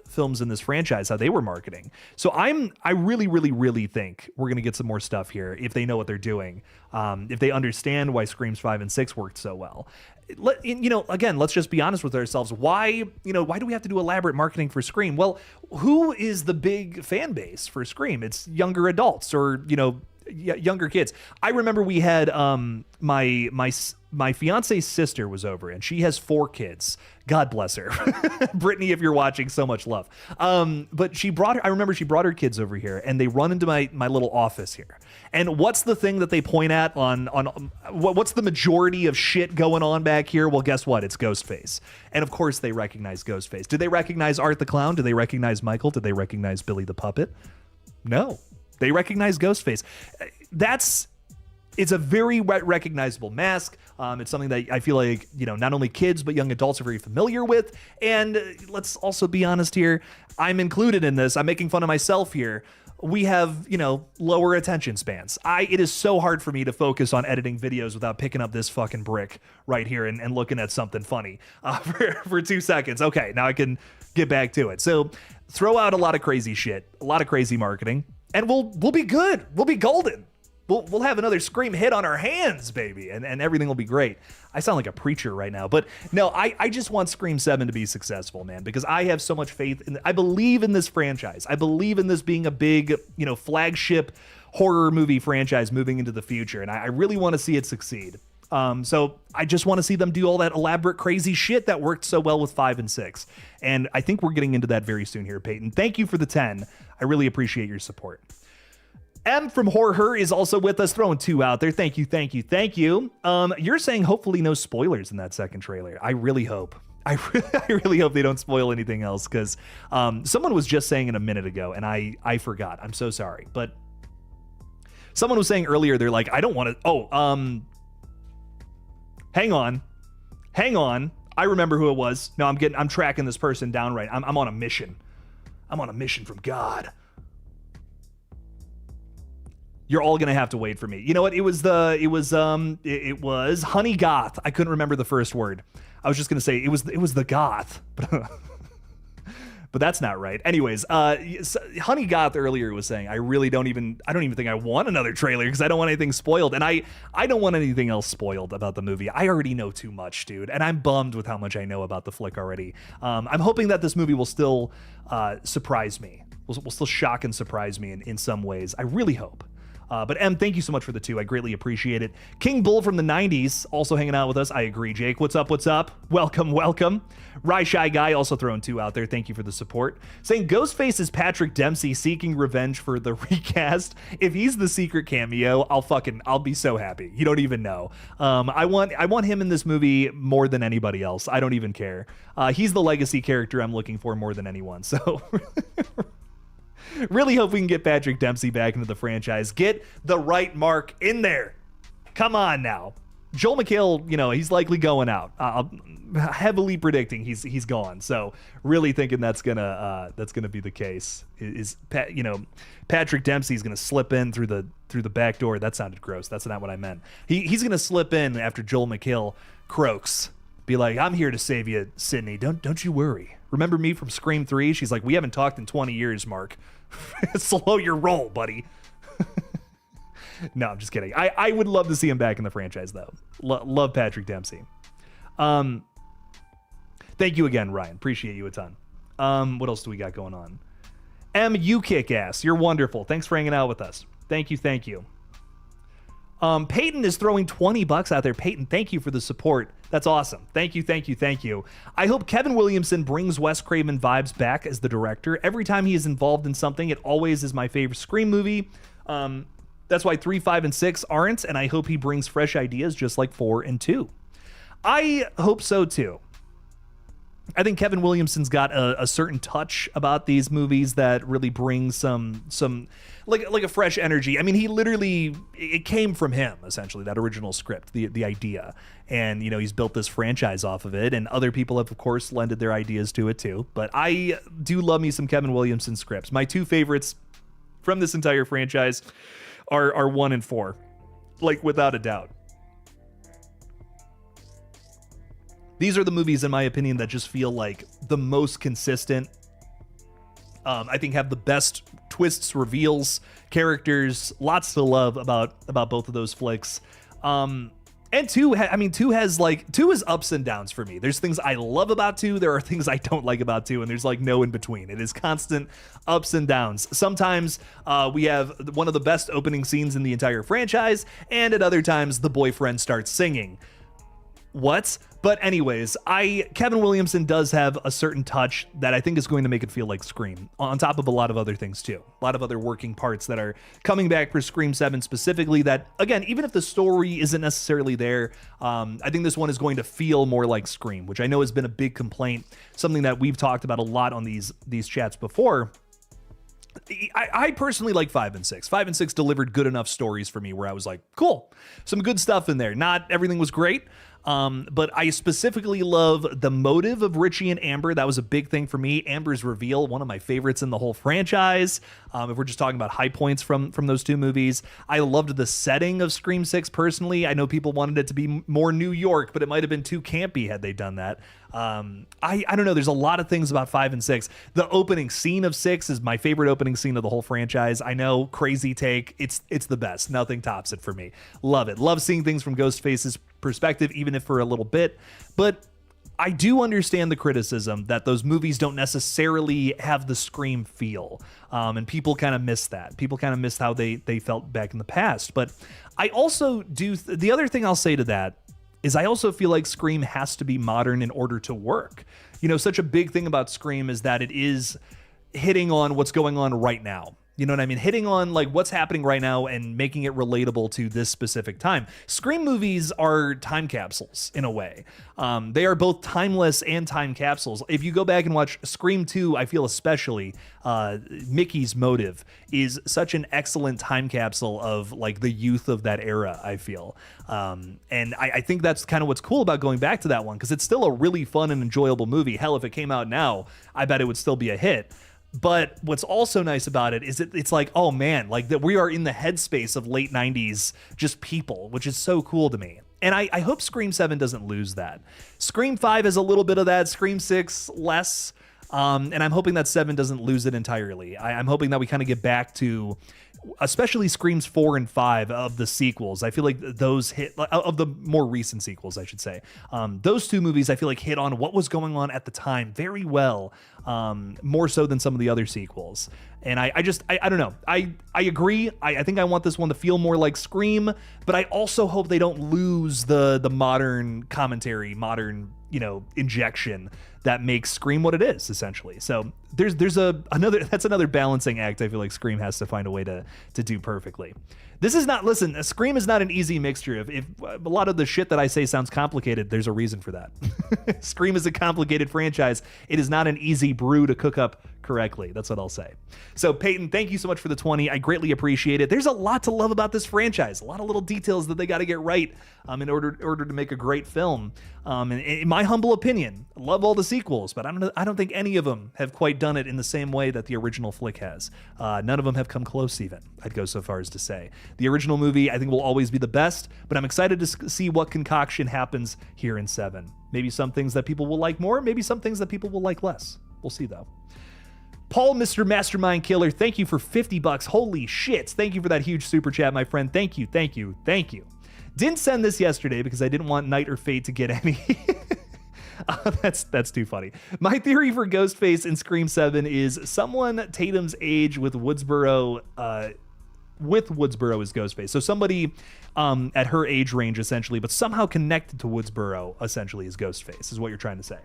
films in this franchise, how they were marketing. So I really, really, really think we're going to get some more stuff here if they know what they're doing. If they understand why Screams 5 and 6 worked so well. Again, let's just be honest with ourselves. Why do we have to do elaborate marketing for Scream? Well, who is the big fan base for Scream? It's younger adults or, younger kids. I remember we had my fiance's sister was over, and she has 4 kids. God bless her. Brittany, if you're watching, so much love. But I remember she brought her kids over here, and they run into my little office here. And what's the thing that they point at on what's the majority of shit going on back here? Well, guess what? It's Ghostface. And of course they recognize Ghostface. Did they recognize Art the Clown? Did they recognize Michael? Did they recognize Billy the Puppet? No. They recognize Ghostface. It's a very recognizable mask. It's something that I feel like, not only kids, but young adults are very familiar with. And let's also be honest here. I'm included in this. I'm making fun of myself here. We have, lower attention spans. It is so hard for me to focus on editing videos without picking up this fucking brick right here and looking at something funny for 2 seconds. Okay, now I can get back to it. So throw out a lot of crazy shit, a lot of crazy marketing, and we'll be good. We'll be golden. We'll have another Scream hit on our hands, baby, and everything will be great. I sound like a preacher right now, but no, I just want Scream 7 to be successful, man, because I have so much faith I believe in this franchise. I believe in this being a big, flagship horror movie franchise moving into the future, and I really want to see it succeed. So I just want to see them do all that elaborate, crazy shit that worked so well with 5 and 6. And I think we're getting into that very soon here, Peyton. Thank you for the 10. I really appreciate your support. M from Horror is also with us, throwing 2 out there. Thank you, thank you, thank you. You're saying hopefully no spoilers in that second trailer. I really hope. I really hope they don't spoil anything else, because someone was just saying it a minute ago, and I forgot. I'm so sorry. But someone was saying earlier, they're like, I don't want to... Hang on. I remember who it was. No, I'm tracking this person down right. I'm on a mission. I'm on a mission from God. You're all gonna have to wait for me. You know what? It was Honey Goth. I couldn't remember the first word. I was just gonna say it was the goth, but that's not right. Anyways, Honey Goth earlier was saying I don't even think I want another trailer because I don't want anything spoiled, and I don't want anything else spoiled about the movie. I already know too much, dude, and I'm bummed with how much I know about the flick already. I'm hoping that this movie will still surprise me. Will still shock and surprise me in some ways. I really hope. But M, thank you so much for the 2. I greatly appreciate it. King Bull from the 90s also hanging out with us. I agree, Jake. What's up? What's up? Welcome, welcome. Rye Shy Guy also throwing 2 out there. Thank you for the support. Saying Ghostface is Patrick Dempsey seeking revenge for the recast. If he's the secret cameo, I'll be so happy. You don't even know. I want him in this movie more than anybody else. I don't even care. He's the legacy character I'm looking for more than anyone. So really hope we can get Patrick Dempsey back into the franchise. Get the right Mark in there. Come on now. Joel McHale, he's likely going out. I'm heavily predicting he's gone. So really thinking that's gonna be the case. Patrick Dempsey's gonna slip in through the back door. That sounded gross. That's not what I meant. He's gonna slip in after Joel McHale croaks Be like, I'm here to save you, Sydney. Don't you worry. Remember me from Scream 3? She's like, we haven't talked in 20 years, Mark. Slow your roll, buddy. No, I'm just kidding. I would love to see him back in the franchise, though. Love Patrick Dempsey. Thank you again, Ryan. Appreciate you a ton. What else do we got going on? You kick ass. You're wonderful. Thanks for hanging out with us. Thank you. Peyton is throwing $20 out there. Peyton, thank you for the support. That's awesome. Thank you. I hope Kevin Williamson brings Wes Craven vibes back as the director. Every time he is involved in something, it always is my favorite Scream movie. That's why 3, 5, and 6 aren't, and I hope he brings fresh ideas just like 4 and 2. I hope so too. I think Kevin Williamson's got a certain touch about these movies that really brings some like a fresh energy. I mean, it came from him, essentially, that original script, the idea. And, he's built this franchise off of it, and other people have, of course, lended their ideas to it too. But I do love me some Kevin Williamson scripts. My 2 favorites from this entire franchise are 1 and 4, like without a doubt. These are the movies, in my opinion, that just feel like the most consistent. I think have the best twists, reveals, characters, lots to love about both of those flicks. And 2 is ups and downs for me. There's things I love about 2. There are things I don't like about 2, and there's like no in between. It is constant ups and downs. Sometimes we have one of the best opening scenes in the entire franchise, and at other times the boyfriend starts singing. What? But anyways, Kevin Williamson does have a certain touch that I think is going to make it feel like Scream, on top of a lot of other things too. A lot of other working parts that are coming back for Scream 7 specifically that, again, even if the story isn't necessarily there, I think this one is going to feel more like Scream, which I know has been a big complaint, something that we've talked about a lot on these chats before. I personally like 5 and 6. 5 and 6 delivered good enough stories for me where I was like, cool, some good stuff in there. Not everything was great. But I specifically love the motive of Richie and Amber. That was a big thing for me. Amber's reveal, one of my favorites in the whole franchise. If we're just talking about high points from those 2 movies. I loved the setting of Scream 6 personally. I know people wanted it to be more New York, but it might have been too campy had they done that. I don't know. There's a lot of things about 5 and 6. The opening scene of 6 is my favorite opening scene of the whole franchise. I know, crazy take. It's the best. Nothing tops it for me. Love it. Love seeing things from Ghostface's perspective, even if for a little bit. But I do understand the criticism that those movies don't necessarily have the Scream feel. And people kind of miss that. People kind of miss how they felt back in the past. But I also do. The other thing I'll say to that is I also feel like Scream has to be modern in order to work. Such a big thing about Scream is that it is hitting on what's going on right now. You know what I mean? Hitting on like what's happening right now and making it relatable to this specific time. Scream movies are time capsules in a way. They are both timeless and time capsules. If you go back and watch Scream 2, I feel especially Mickey's motive is such an excellent time capsule of like the youth of that era, I feel. And I think that's kind of what's cool about going back to that one, because it's still a really fun and enjoyable movie. Hell, if it came out now, I bet it would still be a hit. But what's also nice about it is it's like, oh man, like that we are in the headspace of late 90s, just people, which is so cool to me. And I hope Scream 7 doesn't lose that. Scream 5 has a little bit of that, Scream 6 less. And I'm hoping that 7 doesn't lose it entirely. I'm hoping that we kind of get back to, especially Screams 4 and 5 of the sequels. I feel like those hit, of the more recent sequels, I should say. Those 2 movies I feel like hit on what was going on at the time very well, more so than some of the other sequels. And I don't know. I agree. I think I want this one to feel more like Scream, but I also hope they don't lose the modern commentary, modern, injection that makes Scream what it is, essentially. So there's another balancing act I feel like Scream has to find a way to do perfectly. This is not, listen, Scream is not an easy mixture. If a lot of the shit that I say sounds complicated, there's a reason for that. Scream is a complicated franchise. It is not an easy brew to cook up correctly. That's what I'll say. So Peyton, thank you so much for the 20. I greatly appreciate it. There's a lot to love about this franchise. A lot of little details that they got to get right in order to make a great film. And in my humble opinion, I love all the sequels, but I don't think any of them have quite done it in the same way that the original flick has. None of them have come close even, I'd go so far as to say. The original movie, I think, will always be the best, but I'm excited to see what concoction happens here in 7. Maybe some things that people will like more, maybe some things that people will like less. We'll see though. Paul, Mr. Mastermind Killer, thank you for $50. Holy shit. Thank you for that huge super chat, my friend. Thank you, thank you, thank you. Didn't send this yesterday because I didn't want Night or Fate to get any. That's too funny. My theory for Ghostface in Scream 7 is someone Tatum's age with Woodsboro as Ghostface. So somebody at her age range, essentially, but somehow connected to Woodsboro, essentially, as Ghostface, is what you're trying to say.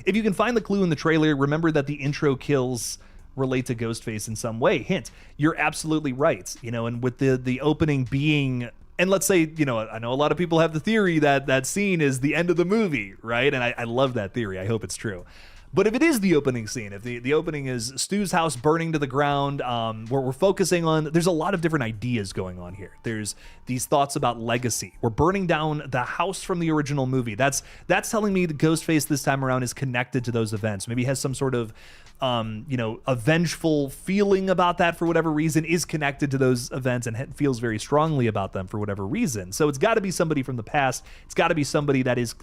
If you can find the clue in the trailer, remember that the intro kills relate to Ghostface in some way. Hint, you're absolutely right. You know, and with the opening being... And let's say, you know, I know a lot of people have the theory that that scene is the end of the movie, right? And I love that theory. I hope it's true. But if it is the opening scene, if the opening is Stu's house burning to the ground, where we're focusing on, there's a lot of different ideas going on here. There's these thoughts about legacy. We're burning down the house from the original movie. That's telling me the Ghostface this time around is connected to those events. Maybe has some sort of, you know, a vengeful feeling about that for whatever reason, is connected to those events and feels very strongly about them for whatever reason. So it's got to be somebody from the past. It's got to be somebody that is,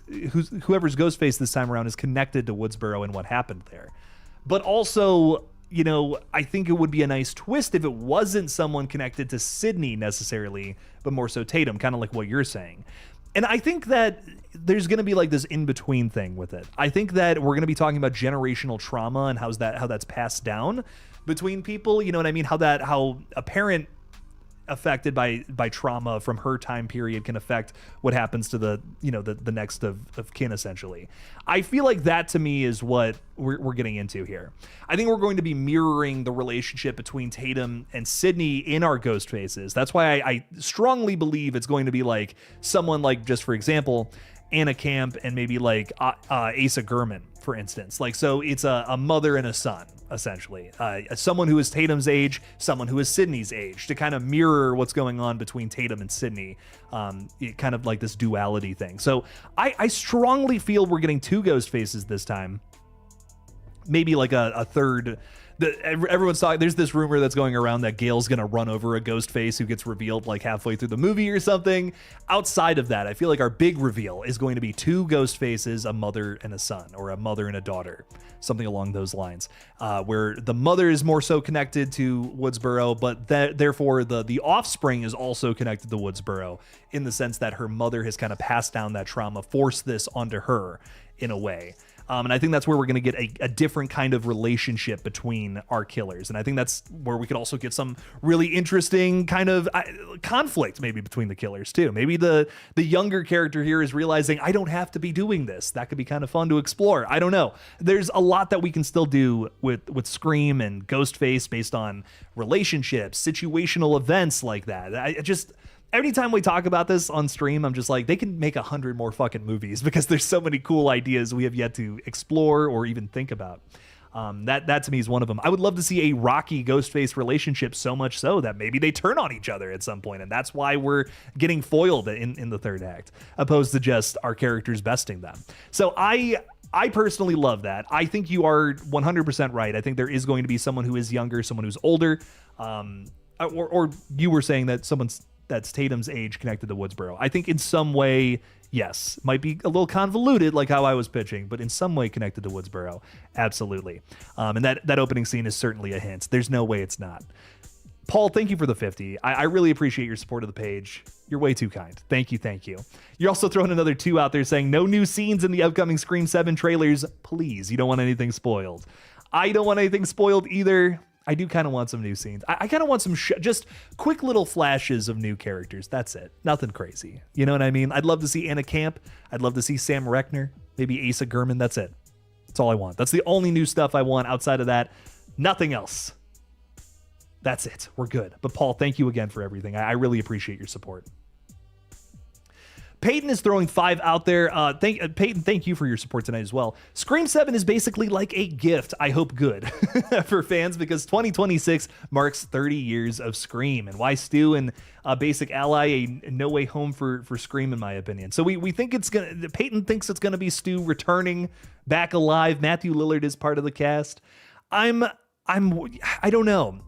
whoever's Ghostface this time around is connected to Woodsboro and what happened there. But also, you know, I think it would be a nice twist if it wasn't someone connected to Sydney necessarily, but more so Tatum, kind of like what you're saying. And I think that there's going to be like this in-between thing with it. I think that we're going to be talking about generational trauma and how that's passed down between people. You know what I mean? How a parent affected by trauma from her time period can affect what happens to the next of kin, essentially. I feel like that to me is what we're getting into here. I think we're going to be mirroring the relationship between Tatum and Sydney in our ghost faces. That's why I strongly believe it's going to be like someone like, just for example, Anna Camp and maybe like Asa Gurman, for instance. Like, so it's a mother and a son, essentially. Someone who is Tatum's age, someone who is Sydney's age, to kind of mirror what's going on between Tatum and Sydney. Kind of like this duality thing. So I strongly feel we're getting two ghost faces this time. Maybe like a third. Everyone's talking, there's this rumor that's going around that Gail's gonna run over a ghost face who gets revealed like halfway through the movie or something. Outside of that, I feel like our big reveal is going to be two ghost faces, a mother and a son, or a mother and a daughter, something along those lines, where the mother is more so connected to Woodsboro, but therefore the offspring is also connected to Woodsboro in the sense that her mother has kind of passed down that trauma, forced this onto her in a way. And I think that's where we're going to get a different kind of relationship between our killers. And I think that's where we could also get some really interesting kind of conflict maybe between the killers too. Maybe the younger character here is realizing, I don't have to be doing this. That could be kind of fun to explore. I don't know. There's a lot that we can still do with Scream and Ghostface based on relationships, situational events like that. Every time we talk about this on stream, I'm just like, they can make 100 more fucking movies because there's so many cool ideas we have yet to explore or even think about. That to me is one of them. I would love to see a Rocky Ghostface relationship, so much so that maybe they turn on each other at some point, and that's why we're getting foiled in the third act, opposed to just our characters besting them. So I personally love that. I think you are 100% right. I think there is going to be someone who is younger, someone who's older, or you were saying that that's Tatum's age connected to Woodsboro. I think in some way, yes, might be a little convoluted like how I was pitching, but in some way connected to Woodsboro, absolutely. And that opening scene is certainly a hint. There's no way it's not. Paul, thank you for the 50. I really appreciate your support of the page. You're way too kind. Thank you. You're also throwing another 2 out there saying no new scenes in the upcoming Scream 7 trailers. Please, you don't want anything spoiled. I don't want anything spoiled either. I do kind of want some new scenes. I kind of want some just quick little flashes of new characters. That's it. Nothing crazy. You know what I mean? I'd love to see Anna Camp. I'd love to see Sam Reckner. Maybe Asa Gurman. That's it. That's all I want. That's the only new stuff I want. Outside of that, nothing else. That's it. We're good. But Paul, thank you again for everything. I really appreciate your support. Peyton is throwing 5 out there. Peyton, thank you for your support tonight as well. Scream 7 is basically like a gift, I hope good, for fans, because 2026 marks 30 years of Scream, and why Stu and Basic Ally a no way home for Scream, in my opinion. So we think Peyton thinks it's gonna be Stu returning back alive. Matthew Lillard is part of the cast. I don't know.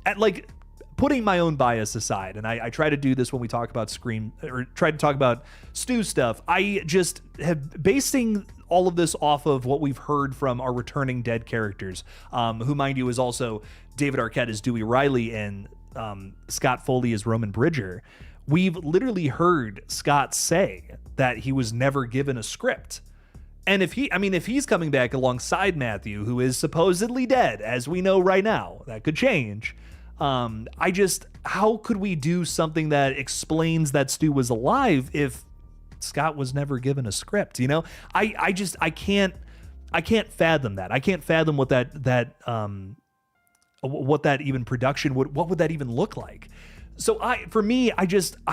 putting my own bias aside, and I try to do this when we talk about Scream, or try to talk about Stu stuff, I just have basing all of this off of what we've heard from our returning dead characters, who, mind you, is also David Arquette as Dewey Riley and Scott Foley as Roman Bridger. We've literally heard Scott say that he was never given a script. And if he's coming back alongside Matthew, who is supposedly dead, as we know right now, that could change. How could we do something that explains that Stu was alive if Scott was never given a script? You know, I can't fathom that. I can't fathom what that even production what would that even look like? So I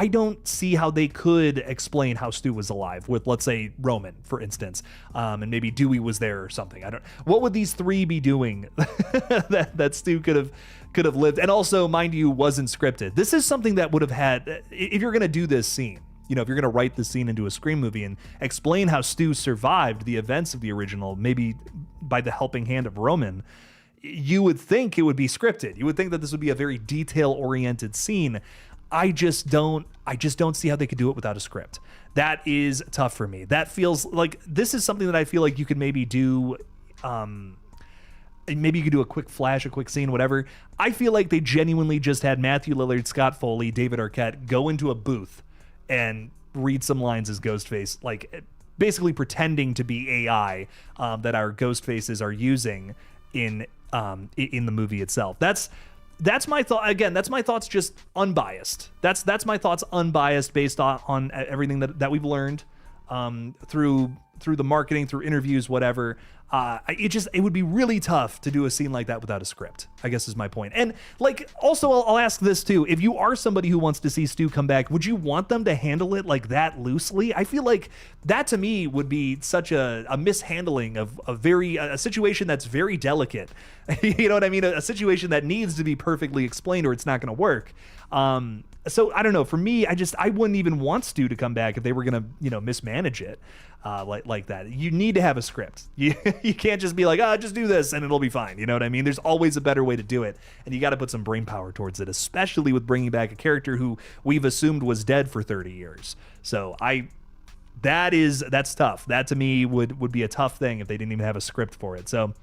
don't see how they could explain how Stu was alive with, let's say, Roman, for instance, and maybe Dewey was there or something. What would these three be doing that Stu could have lived? And also, mind you, wasn't scripted. This is something that would have had, if you're going to do this scene, you know, if you're going to write this scene into a Scream movie and explain how Stu survived the events of the original, maybe by the helping hand of Roman, you would think it would be scripted. You would think that this would be a very detail-oriented scene. I just don't see how they could do it without a script. That is tough for me. That feels like this is something that I feel like you could maybe do. Maybe you could do a quick flash, a quick scene, whatever. I feel like they genuinely just had Matthew Lillard, Scott Foley, David Arquette go into a booth and read some lines as Ghostface, like basically pretending to be AI that our Ghostfaces are using in the movie itself. That's my thought. Again, that's my thoughts, just unbiased. That's my thoughts unbiased based on everything that we've learned through the marketing, through interviews, whatever. It would be really tough to do a scene like that without a script, I guess is my point. And like, also I'll ask this too. If you are somebody who wants to see Stu come back, would you want them to handle it like that loosely? I feel like that to me would be such a mishandling of a situation that's very delicate. You know what I mean? A situation that needs to be perfectly explained or it's not going to work. So I don't know. For me, I wouldn't even want Stu to come back if they were going to, mismanage it like that. You need to have a script. You can't just be like, just do this and it'll be fine. You know what I mean? There's always a better way to do it, and you got to put some brain power towards it, especially with bringing back a character who we've assumed was dead for 30 years. So that's tough. That to me would be a tough thing if they didn't even have a script for it. So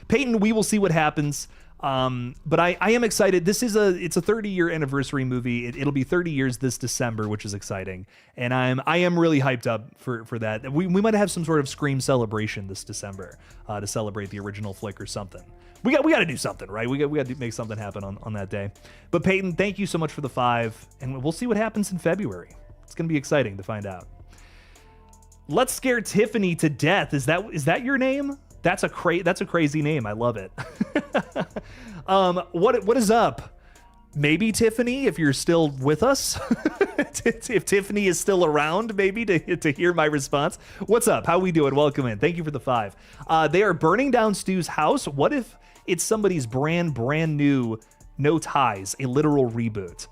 Peyton, we will see what happens. But I am excited. It's a 30-year anniversary movie. It'll be 30 years this December, which is exciting. And I am really hyped up for that. We might have some sort of Scream celebration this December, to celebrate the original flick or something. We got to do something, right? We got to make something happen on that day. But Peyton, thank you so much for the 5, and we'll see what happens in February. It's going to be exciting to find out. Let's Scare Tiffany to Death. Is that your name? That's a crazy name. I love it. What is up? Maybe Tiffany, if you're still with us, if Tiffany is still around, maybe to hear my response. What's up? How we doing? Welcome in. Thank you for the 5. They are burning down Stu's house. What if it's somebody's brand new No Ties, a literal reboot?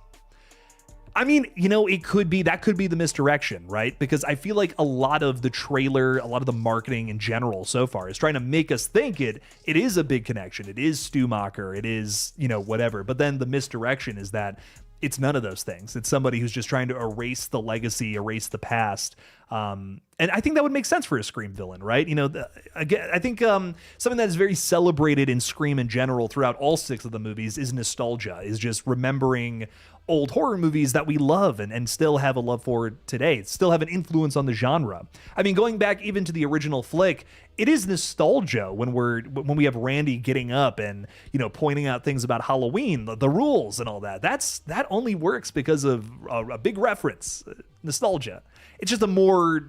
I mean, that could be the misdirection, right? Because I feel like a lot of the trailer, a lot of the marketing in general so far is trying to make us think it is a big connection. It is Stu Macher. It is, whatever. But then the misdirection is that it's none of those things. It's somebody who's just trying to erase the legacy, erase the past. And I think that would make sense for a Scream villain, right? Again, I think something that is very celebrated in Scream in general throughout all 6 of the movies is nostalgia, is just remembering old horror movies that we love and still have a love for today, still have an influence on the genre. I mean, going back even to the original flick, it is nostalgia when we have Randy getting up and, pointing out things about Halloween, the rules and all that. That only works because of a big reference, nostalgia. It's just a more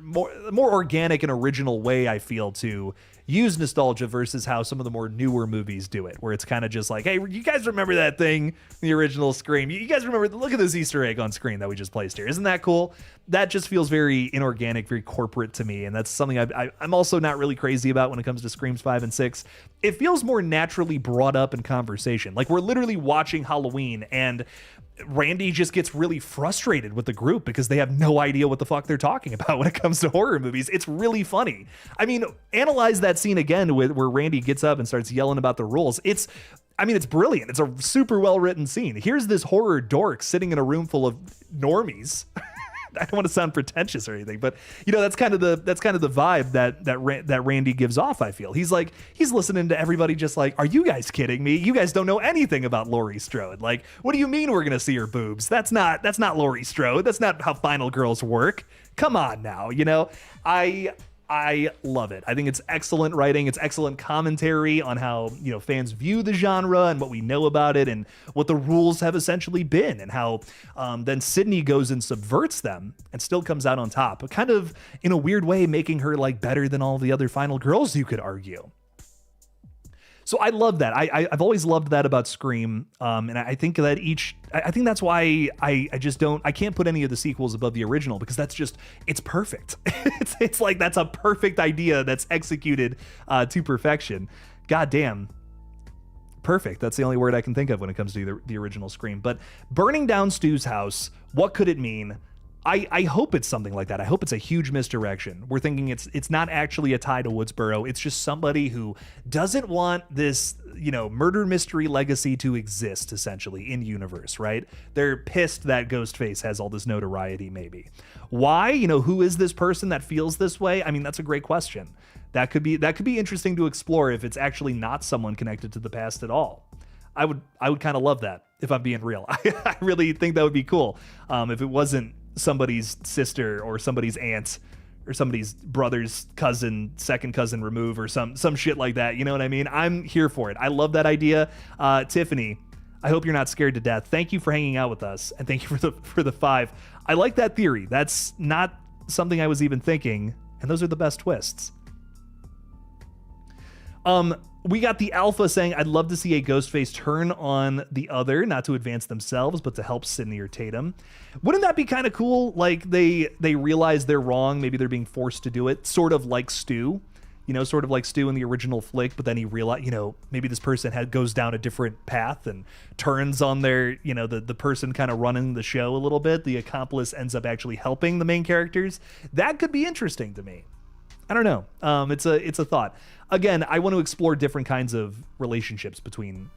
organic and original way, I feel, to use nostalgia versus how some of the more newer movies do it, where it's kind of just like, hey, you guys remember that thing, the original Scream? You guys remember, look at this Easter egg on screen that we just placed here. Isn't that cool? That just feels very inorganic, very corporate to me, and that's something I'm also not really crazy about when it comes to Screams 5 and 6. It feels more naturally brought up in conversation. Like, we're literally watching Halloween, and Randy just gets really frustrated with the group because they have no idea what the fuck they're talking about when it comes to horror movies. It's really funny. I mean, analyze that scene again where Randy gets up and starts yelling about the rules. I mean, it's brilliant. It's a super well-written scene. Here's this horror dork sitting in a room full of normies. I don't want to sound pretentious or anything, but that's kind of the vibe that Randy gives off. I feel he's listening to everybody just like, are you guys kidding me? You guys don't know anything about Laurie Strode. Like, what do you mean we're gonna see her boobs? That's not Laurie Strode. That's not how Final Girls work. Come on now, I love it. I think it's excellent writing. It's excellent commentary on how, fans view the genre and what we know about it and what the rules have essentially been and how then Sydney goes and subverts them and still comes out on top, but kind of in a weird way, making her like better than all the other Final Girls, you could argue. So I love that. I've always loved that about Scream. And I think that I think that's why I can't put any of the sequels above the original, because it's perfect. it's like, that's a perfect idea that's executed to perfection. God damn. Perfect. That's the only word I can think of when it comes to the original Scream. But burning down Stu's house, what could it mean? I hope it's something like that. I hope it's a huge misdirection. We're thinking it's not actually a tie to Woodsboro. It's just somebody who doesn't want this, murder mystery legacy to exist, essentially, in universe, right? They're pissed that Ghostface has all this notoriety, maybe. Why? Who is this person that feels this way? I mean, that's a great question. That could be interesting to explore if it's actually not someone connected to the past at all. I would kind of love that, if I'm being real. I really think that would be cool. If it wasn't somebody's sister or somebody's aunt or somebody's brother's cousin, second cousin remove, or some shit like that. You know what I mean? I'm here for it. I love that idea. Tiffany, I hope you're not scared to death. Thank you for hanging out with us, and thank you for the 5. I like that theory. That's not something I was even thinking, and those are the best twists. We got the Alpha saying, I'd love to see a Ghostface turn on the other, not to advance themselves, but to help Sydney or Tatum. Wouldn't that be kind of cool? Like, they realize they're wrong. Maybe they're being forced to do it. Sort of like Stu, sort of like Stu in the original flick, but then he realized, maybe this person goes down a different path and turns on their, the person kind of running the show a little bit. The accomplice ends up actually helping the main characters. That could be interesting to me. I don't know. It's a thought. Again, I want to explore different kinds of relationships between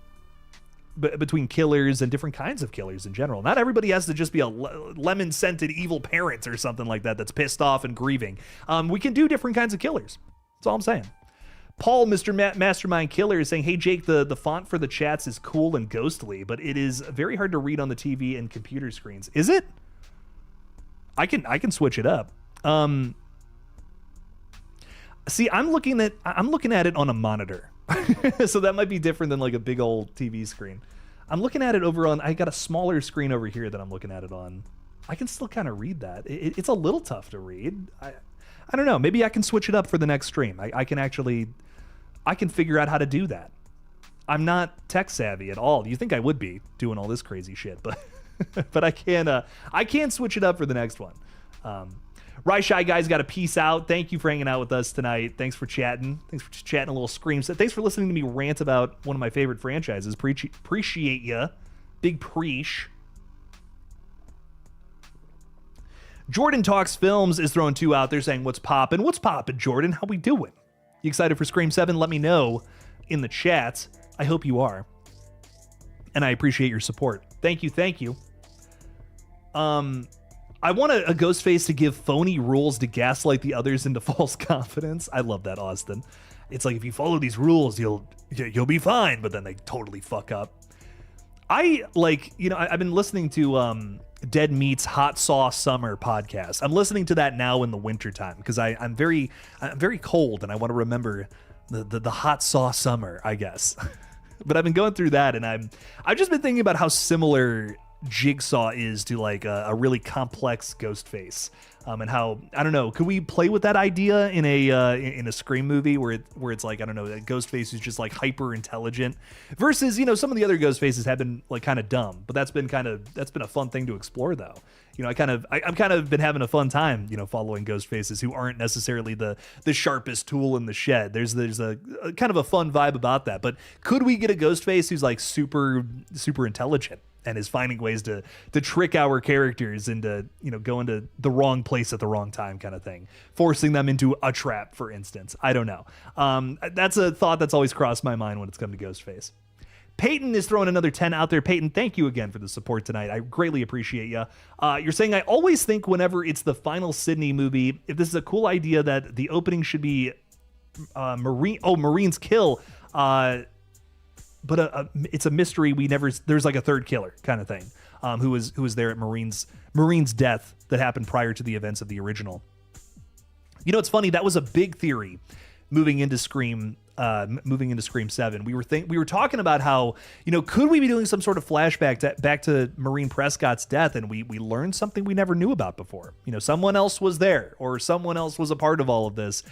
killers and different kinds of killers in general. Not everybody has to just be a lemon-scented evil parent or something like that that's pissed off and grieving. We can do different kinds of killers. That's all I'm saying. Paul, Mr. Mastermind Killer, is saying, hey, Jake, the font for the chats is cool and ghostly, but it is very hard to read on the TV and computer screens. Is it? I can switch it up. See, I'm looking at it on a monitor. So that might be different than like a big old TV screen. I'm looking at it I got a smaller screen over here that I'm looking at it on. I can still kind of read that. It's a little tough to read. I don't know. Maybe I can switch it up for the next stream. I can figure out how to do that. I'm not tech savvy at all. You think I would be doing all this crazy shit, but but I can switch it up for the next one. Rye guys, got to peace out. Thank you for hanging out with us tonight. Thanks for chatting. Thanks for chatting a little Scream set. Thanks for listening to me rant about one of my favorite franchises. Appreciate ya. Big preach. Jordan Talks Films is throwing 2 out there saying, what's poppin'? What's poppin', Jordan? How we doing? You excited for Scream 7? Let me know in the chat. I hope you are. And I appreciate your support. Thank you. I want a Ghostface to give phony rules to gaslight the others into false confidence. I love that, Austin. It's like, if you follow these rules, you'll be fine, but then they totally fuck up. I've been listening to Dead Meat's Hot Sauce Summer podcast. I'm listening to that now in the wintertime because I'm very cold and I want to remember the hot sauce summer, I guess. But I've been going through that and I've just been thinking about how similar Jigsaw is to like a really complex Ghostface, and how, I don't know, could we play with that idea in a Scream movie where it's like, I don't know, that Ghostface is just like hyper intelligent versus, some of the other Ghostfaces have been like kind of dumb, but that's been a fun thing to explore though. I've kind of been having a fun time, following Ghostfaces who aren't necessarily the sharpest tool in the shed. There's a kind of a fun vibe about that. But could we get a Ghostface who's like super intelligent and is finding ways to trick our characters into, going to the wrong place at the wrong time kind of thing, forcing them into a trap, for instance? I don't know. That's a thought that's always crossed my mind when it's come to Ghostface. Peyton is throwing another 10 out there. Peyton, thank you again for the support tonight. I greatly appreciate you. You're saying, I always think whenever it's the final Sydney movie, if this is a cool idea that the opening should be Marines kill, but it's a mystery. There's like a third killer kind of thing, who was there at Marine's death that happened prior to the events of the original. You know, it's funny. That was a big theory moving into Scream 7. We were talking about how, you know, could we be doing some sort of flashback back to Maureen Prescott's death, and we learned something we never knew about before. You know, someone else was there, or someone else was a part of all of this,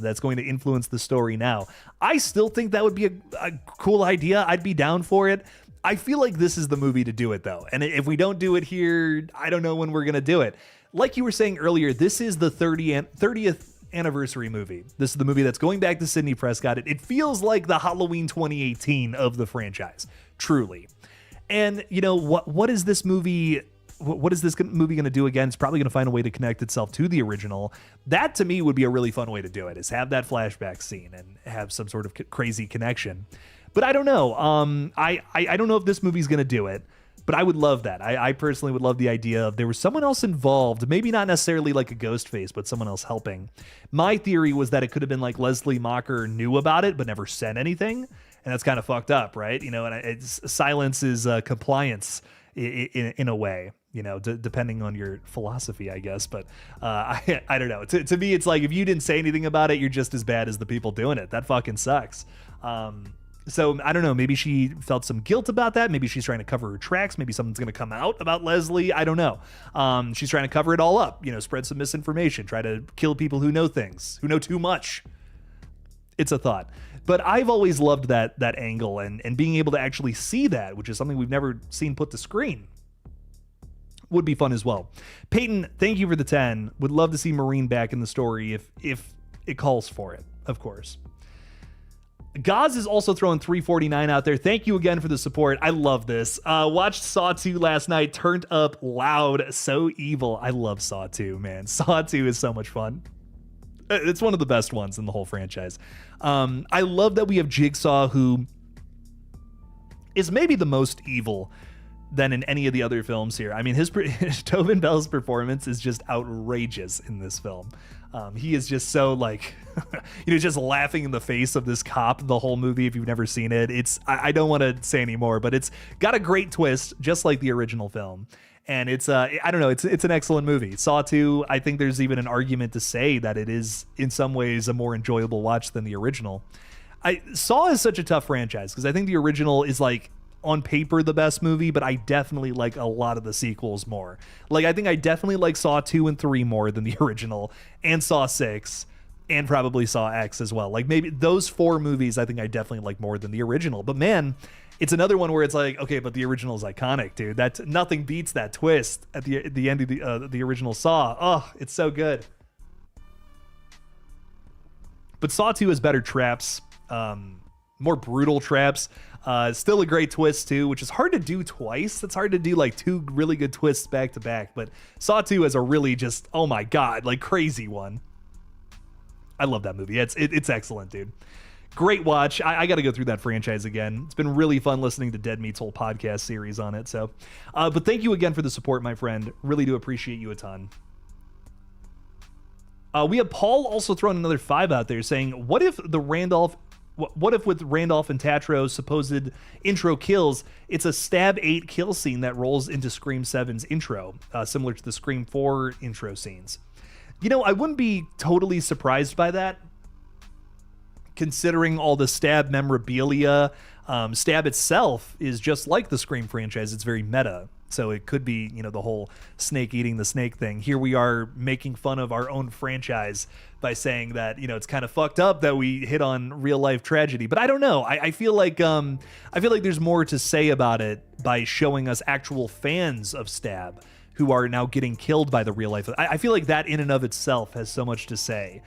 that's going to influence the story now. I still think that would be a cool idea. I'd be down for it. I feel like this is the movie to do it, though. And if we don't do it here, I don't know when we're going to do it. Like you were saying earlier, this is the 30th anniversary movie. This is the movie that's going back to Sidney Prescott. It feels like the Halloween 2018 of the franchise, truly. And, you know, what is this movie... What is this movie going to do again? It's probably going to find a way to connect itself to the original. That, to me, would be a really fun way to do it, is have that flashback scene and have some sort of crazy connection. But I don't know. I don't know if this movie's going to do it, but I would love that. I personally would love the idea of there was someone else involved, maybe not necessarily like a Ghostface, but someone else helping. My theory was that it could have been like Leslie Mocker knew about it, but never said anything. And that's kind of fucked up, right? You know, and silence is compliance in a way. You know, depending on your philosophy, I guess. But I don't know. To me, it's like if you didn't say anything about it, you're just as bad as the people doing it. That fucking sucks. So I don't know. Maybe she felt some guilt about that. Maybe she's trying to cover her tracks. Maybe something's going to come out about Leslie. I don't know. She's trying to cover it all up. You know, spread some misinformation. Try to kill people who know things, who know too much. It's a thought. But I've always loved that angle and being able to actually see that, which is something we've never seen put to screen, would be fun as well. Peyton, thank you for the 10. Would love to see Maureen back in the story if it calls for it, of course. Gaz is also throwing 349 out there. Thank you again for the support. I love this. Watched Saw 2 last night. Turned up loud. So evil. I love Saw 2, man. Saw 2 is so much fun. It's one of the best ones in the whole franchise. I love that we have Jigsaw, who is maybe the most evil than in any of the other films here. I mean, Tobin Bell's performance is just outrageous in this film. He is just so like, just laughing in the face of this cop the whole movie. If you've never seen it, I don't want to say any more, but it's got a great twist, just like the original film. And it's I don't know, it's an excellent movie. Saw 2, I think there's even an argument to say that it is in some ways a more enjoyable watch than the original. Saw is such a tough franchise because I think the original is like on paper the best movie, but I definitely like a lot of the sequels more. Like, I think I definitely like Saw 2 and 3 more than the original, and Saw 6, and probably Saw X as well. Like, maybe those 4 movies I think I definitely like more than the original. But man, it's another one where it's like, okay, but the original is iconic, dude. Nothing beats that twist at the end of the original Saw. Oh, it's so good. But Saw 2 has better traps, more brutal traps. Still a great twist too, which is hard to do twice. It's hard to do like 2 really good twists back to back, but Saw 2 has a really just, oh my God, like crazy one. I love that movie. It's excellent, dude. Great watch. I got to go through that franchise again. It's been really fun listening to Dead Meat's whole podcast series on it. So, but thank you again for the support, my friend. Really do appreciate you a ton. We have Paul also throwing another 5 out there saying, what if with Randolph and Tatro's supposed intro kills, it's a stab 8 kill scene that rolls into Scream 7's intro, similar to the Scream 4 intro scenes? You know, I wouldn't be totally surprised by that, considering all the Stab memorabilia. Stab itself is just like the Scream franchise. It's very meta. So it could be, the whole snake eating the snake thing. Here we are making fun of our own franchise by saying that, it's kind of fucked up that we hit on real life tragedy. But I don't know. I feel like there's more to say about it by showing us actual fans of Stab who are now getting killed by the real life. I feel like that in and of itself has so much to say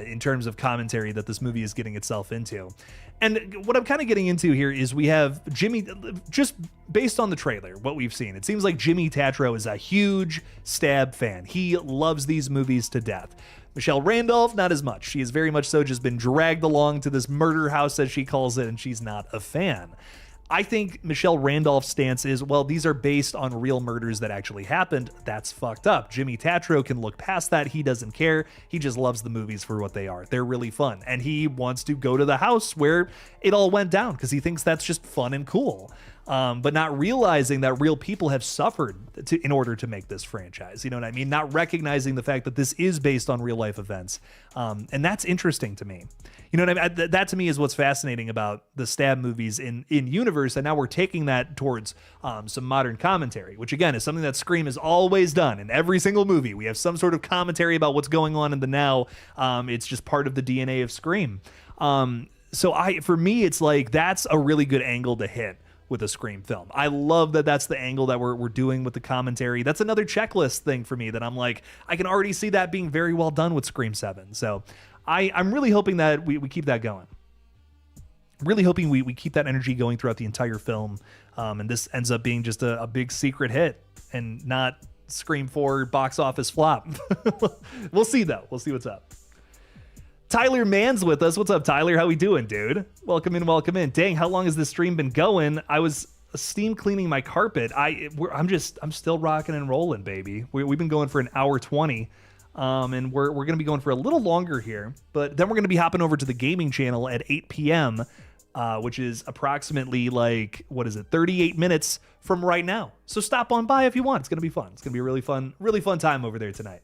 in terms of commentary that this movie is getting itself into. And what I'm kind of getting into here is we have Jimmy, just based on the trailer, what we've seen, it seems like Jimmy Tatro is a huge Stab fan. He loves these movies to death. Michelle Randolph, not as much. She has very much so just been dragged along to this murder house, as she calls it, and she's not a fan. I think Michelle Randolph's stance is, well, these are based on real murders that actually happened. That's fucked up. Jimmy Tatro can look past that. He doesn't care. He just loves the movies for what they are. They're really fun. And he wants to go to the house where it all went down because he thinks that's just fun and cool. But not realizing that real people have suffered in order to make this franchise. You know what I mean? Not recognizing the fact that this is based on real life events. And that's interesting to me. You know what I mean? That to me is what's fascinating about the Stab movies in universe. And now we're taking that towards some modern commentary, which again is something that Scream has always done in every single movie. We have some sort of commentary about what's going on in the now. It's just part of the DNA of Scream. For me, it's like that's a really good angle to hit with a Scream film. I love that that's the angle that we're doing with the commentary. That's another checklist thing for me that I'm like, I can already see that being very well done with Scream 7. So I'm really hoping that we keep that going. Really hoping we keep that energy going throughout the entire film. And this ends up being just a big secret hit and not Scream 4 box office flop. We'll see though. We'll see what's up. Tyler Mann's with us. What's up, Tyler? How we doing, dude? Welcome in, welcome in. Dang, how long has this stream been going? I was steam cleaning my carpet. I'm still rocking and rolling, baby. We've been going for an hour 20, and we're gonna be going for a little longer here. But then we're gonna be hopping over to the gaming channel at 8 p.m., which is approximately 38 minutes from right now. So stop on by if you want. It's gonna be fun. It's gonna be a really fun time over there tonight.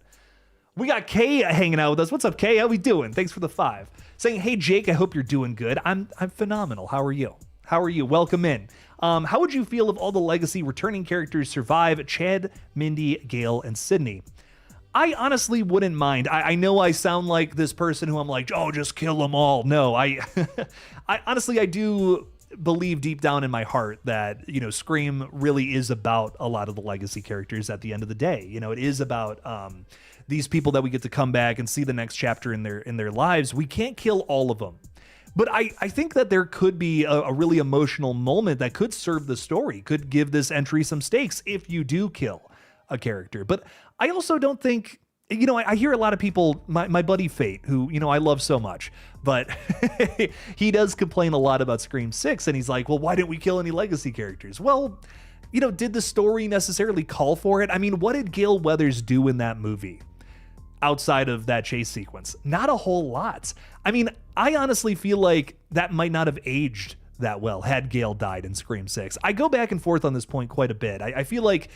We got Kay hanging out with us. What's up, Kay? How we doing? Thanks for the 5. Saying, hey, Jake, I hope you're doing good. I'm phenomenal. How are you? Welcome in. How would you feel if all the legacy returning characters survive Chad, Mindy, Gale, and Sydney? I honestly wouldn't mind. I know I sound like this person who I'm like, oh, just kill them all. No, I honestly, I do believe deep down in my heart that, Scream really is about a lot of the legacy characters at the end of the day. It is about these people that we get to come back and see the next chapter in their lives. We can't kill all of them. But I think that there could be a really emotional moment that could serve the story, could give this entry some stakes if you do kill a character. But I also don't think, I hear a lot of people, my buddy Fate, who, I love so much, but he does complain a lot about Scream 6. And he's like, well, why didn't we kill any legacy characters? Well, did the story necessarily call for it? I mean, what did Gale Weathers do in that movie outside of that chase sequence? Not a whole lot. I mean, I honestly feel like that might not have aged that well had Gale died in Scream 6. I go back and forth on this point quite a bit. I feel like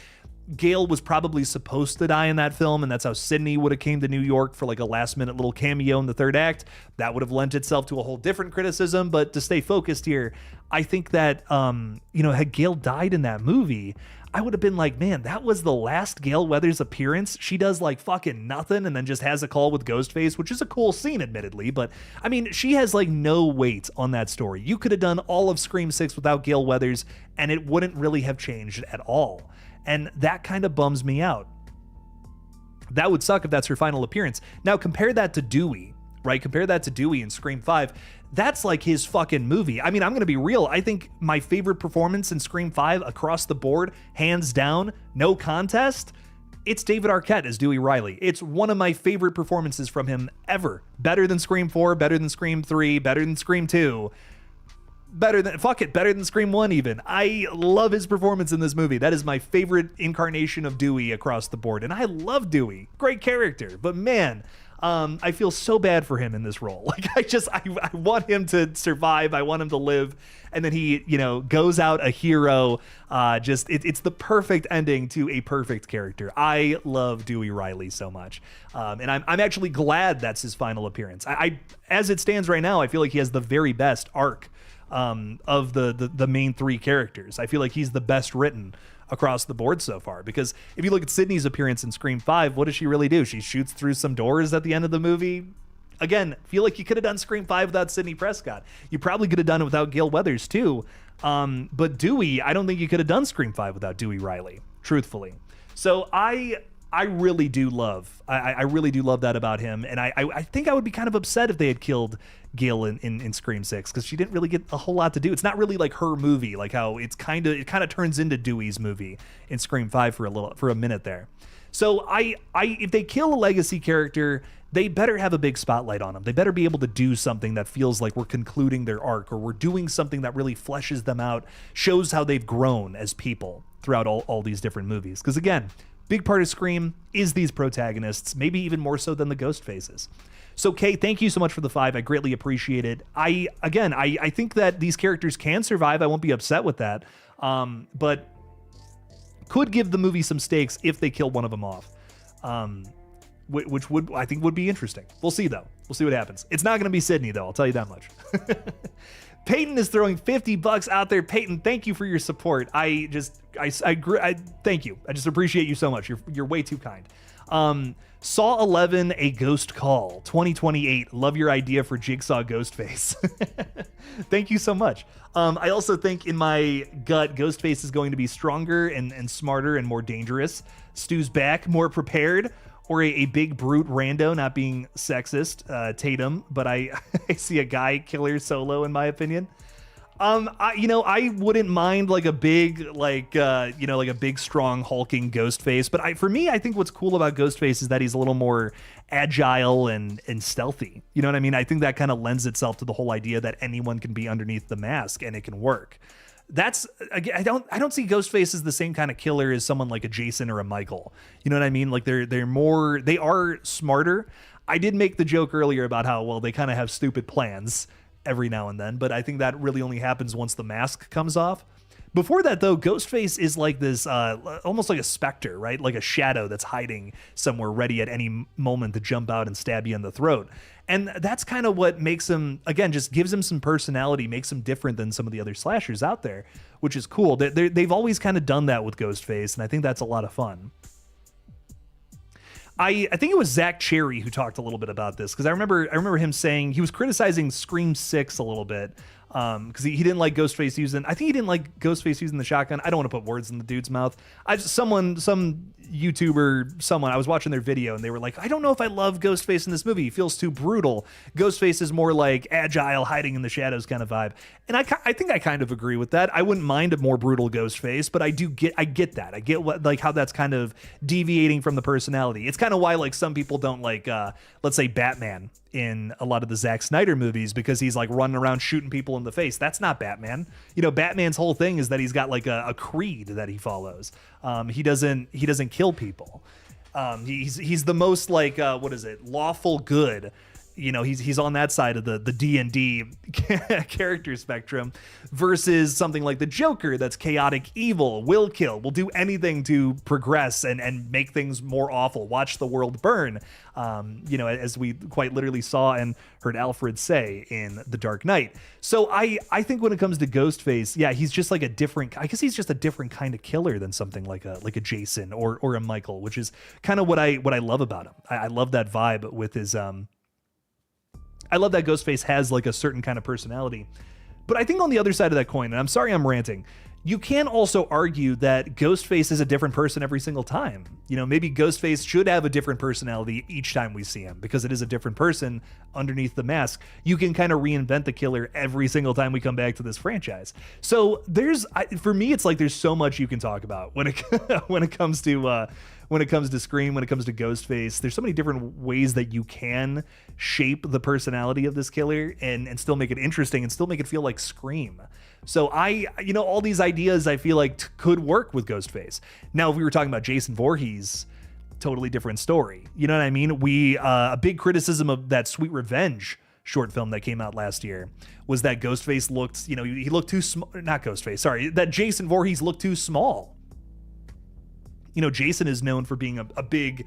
Gale was probably supposed to die in that film, and that's how Sydney would have came to New York for a last minute little cameo in the third act. That would have lent itself to a whole different criticism, but to stay focused here, I think that, had Gale died in that movie, I would have been like, man, that was the last Gale Weathers appearance. She does fucking nothing and then just has a call with Ghostface, which is a cool scene, admittedly. But I mean, she has no weight on that story. You could have done all of Scream 6 without Gale Weathers and it wouldn't really have changed at all. And that kind of bums me out. That would suck if that's her final appearance. Now compare that to Dewey, right? Compare that to Dewey in Scream 5. That's his fucking movie. I mean, I'm going to be real. I think my favorite performance in Scream 5 across the board, hands down, no contest, it's David Arquette as Dewey Riley. It's one of my favorite performances from him ever. Better than Scream 4, better than Scream 3, better than Scream 2. Better than Scream 1 even. I love his performance in this movie. That is my favorite incarnation of Dewey across the board. And I love Dewey. Great character. But man, I feel so bad for him in this role. I want him to survive. I want him to live. And then he, goes out a hero. It's the perfect ending to a perfect character. I love Dewey Riley so much. And I'm actually glad that's his final appearance. I as it stands right now, I feel like he has the very best arc of the main 3 characters. I feel like he's the best written across the board so far, because if you look at Sydney's appearance in Scream 5, what does she really do? She shoots through some doors at the end of the movie. Again, feel like you could have done Scream 5 without Sydney Prescott. You probably could have done it without Gale Weathers too. But Dewey, I don't think you could have done Scream 5 without Dewey Riley, truthfully. So I really do love that about him. And I think I would be kind of upset if they had killed Gale in Scream 6, because she didn't really get a whole lot to do. It's not really her movie, how it kind of turns into Dewey's movie in Scream 5 for a minute there. So if they kill a legacy character, they better have a big spotlight on them. They better be able to do something that feels like we're concluding their arc, or we're doing something that really fleshes them out, shows how they've grown as people throughout all these different movies. Because again, big part of Scream is these protagonists, maybe even more so than the ghost faces. So Kay, thank you so much for the 5. I greatly appreciate it. I think that these characters can survive. I won't be upset with that. But could give the movie some stakes if they kill one of them off. Which would, I think, would be interesting. We'll see though. We'll see what happens. It's not going to be Sydney though. I'll tell you that much. Peyton is throwing $50 out there. Peyton, thank you for your support. I thank you. I just appreciate you so much. You're way too kind. Saw 11, A Ghost Call, 2028. Love your idea for Jigsaw Ghostface. Thank you so much. I also think in my gut, Ghostface is going to be stronger and smarter and more dangerous. Stu's back, more prepared, or a big brute rando, not being sexist, Tatum, but I see a guy killer Solo in my opinion. I wouldn't mind like a big, like a big, strong, hulking Ghostface. But for me, I think what's cool about Ghostface is that he's a little more agile and stealthy. You know what I mean? I think that kind of lends itself to the whole idea that anyone can be underneath the mask and it can work. That's, again, I don't see Ghostface as the same kind of killer as someone like a Jason or a Michael. You know what I mean? Like they are smarter. I did make the joke earlier about how, well, they kind of have stupid plans every now and then, but I think that really only happens once the mask comes off. Before that though, Ghostface is like this almost like a specter, right? Like a shadow that's hiding somewhere ready at any moment to jump out and stab you in the throat. And that's kind of what makes him, again, just gives him some personality, makes him different than some of the other slashers out there, which is cool. They've always kind of done that with Ghostface, and I think that's a lot of fun. I think it was Zach Cherry who talked a little bit about this, because I remember him saying he was criticizing Scream 6 a little bit, because he didn't like Ghostface using, I think he didn't like Ghostface using the shotgun. I don't want to put words in the dude's mouth. Some YouTuber, I was watching their video and they were like, I don't know if I love Ghostface in this movie. He feels too brutal. Ghostface is more like agile, hiding in the shadows kind of vibe. And I think I kind of agree with that. I wouldn't mind a more brutal Ghostface, but I get that. I get what, like, how that's kind of deviating from the personality. It's kind of why, like, some people don't like, let's say Batman in a lot of the Zack Snyder movies, because he's like running around shooting people in the face. That's not Batman. You know, Batman's whole thing is that he's got like a creed that he follows. He doesn't kill people. He's the most like lawful good. You know, he's on that side of the D&D character spectrum, versus something like the Joker that's chaotic evil, will kill, will do anything to progress and make things more awful, watch the world burn. As we quite literally saw and heard Alfred say in The Dark Knight. So I think when it comes to Ghostface, yeah, he's just like he's just a different kind of killer than something like a Jason or a Michael, which is kind of what I love about him. I love that vibe with his I love that Ghostface has like a certain kind of personality. But I think on the other side of that coin, and I'm sorry I'm ranting, you can also argue that Ghostface is a different person every single time. You know, maybe Ghostface should have a different personality each time we see him, because it is a different person underneath the mask. You can kind of reinvent the killer every single time we come back to this franchise. So for me, it's like there's so much you can talk about when it comes to Scream, when it comes to Ghostface. There's so many different ways that you can shape the personality of this killer and still make it interesting and still make it feel like Scream. So all these ideas I feel like could work with Ghostface. Now, if we were talking about Jason Voorhees, totally different story. You know what I mean? A big criticism of that Sweet Revenge short film that came out last year was that Ghostface looked, he looked too small. Not Ghostface, sorry. That Jason Voorhees looked too small. You know, Jason is known for being a big,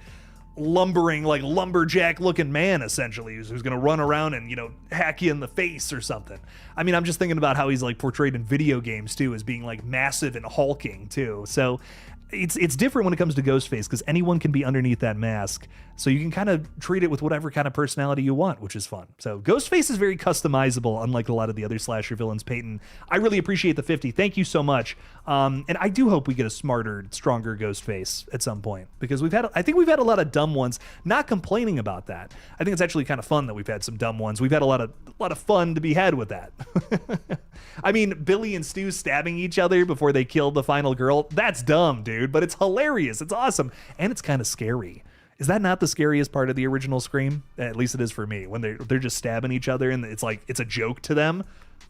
lumbering, like lumberjack looking man, essentially, who's going to run around and, hack you in the face or something. I mean, I'm just thinking about how he's like portrayed in video games too, as being like massive and hulking too. So it's different when it comes to Ghostface, because anyone can be underneath that mask. So you can kind of treat it with whatever kind of personality you want, which is fun. So Ghostface is very customizable, unlike a lot of the other slasher villains. Peyton, I really appreciate the 50. Thank you so much. And I do hope we get a smarter, stronger Ghostface at some point, because I think we've had a lot of dumb ones. Not complaining about that. I think it's actually kind of fun that we've had some dumb ones. We've had a lot of fun to be had with that. I mean, Billy and Stu stabbing each other before they kill the final girl. That's dumb, dude, but it's hilarious. It's awesome. And it's kind of scary. Is that not the scariest part of the original Scream? At least it is for me, when they're just stabbing each other and it's like it's a joke to them.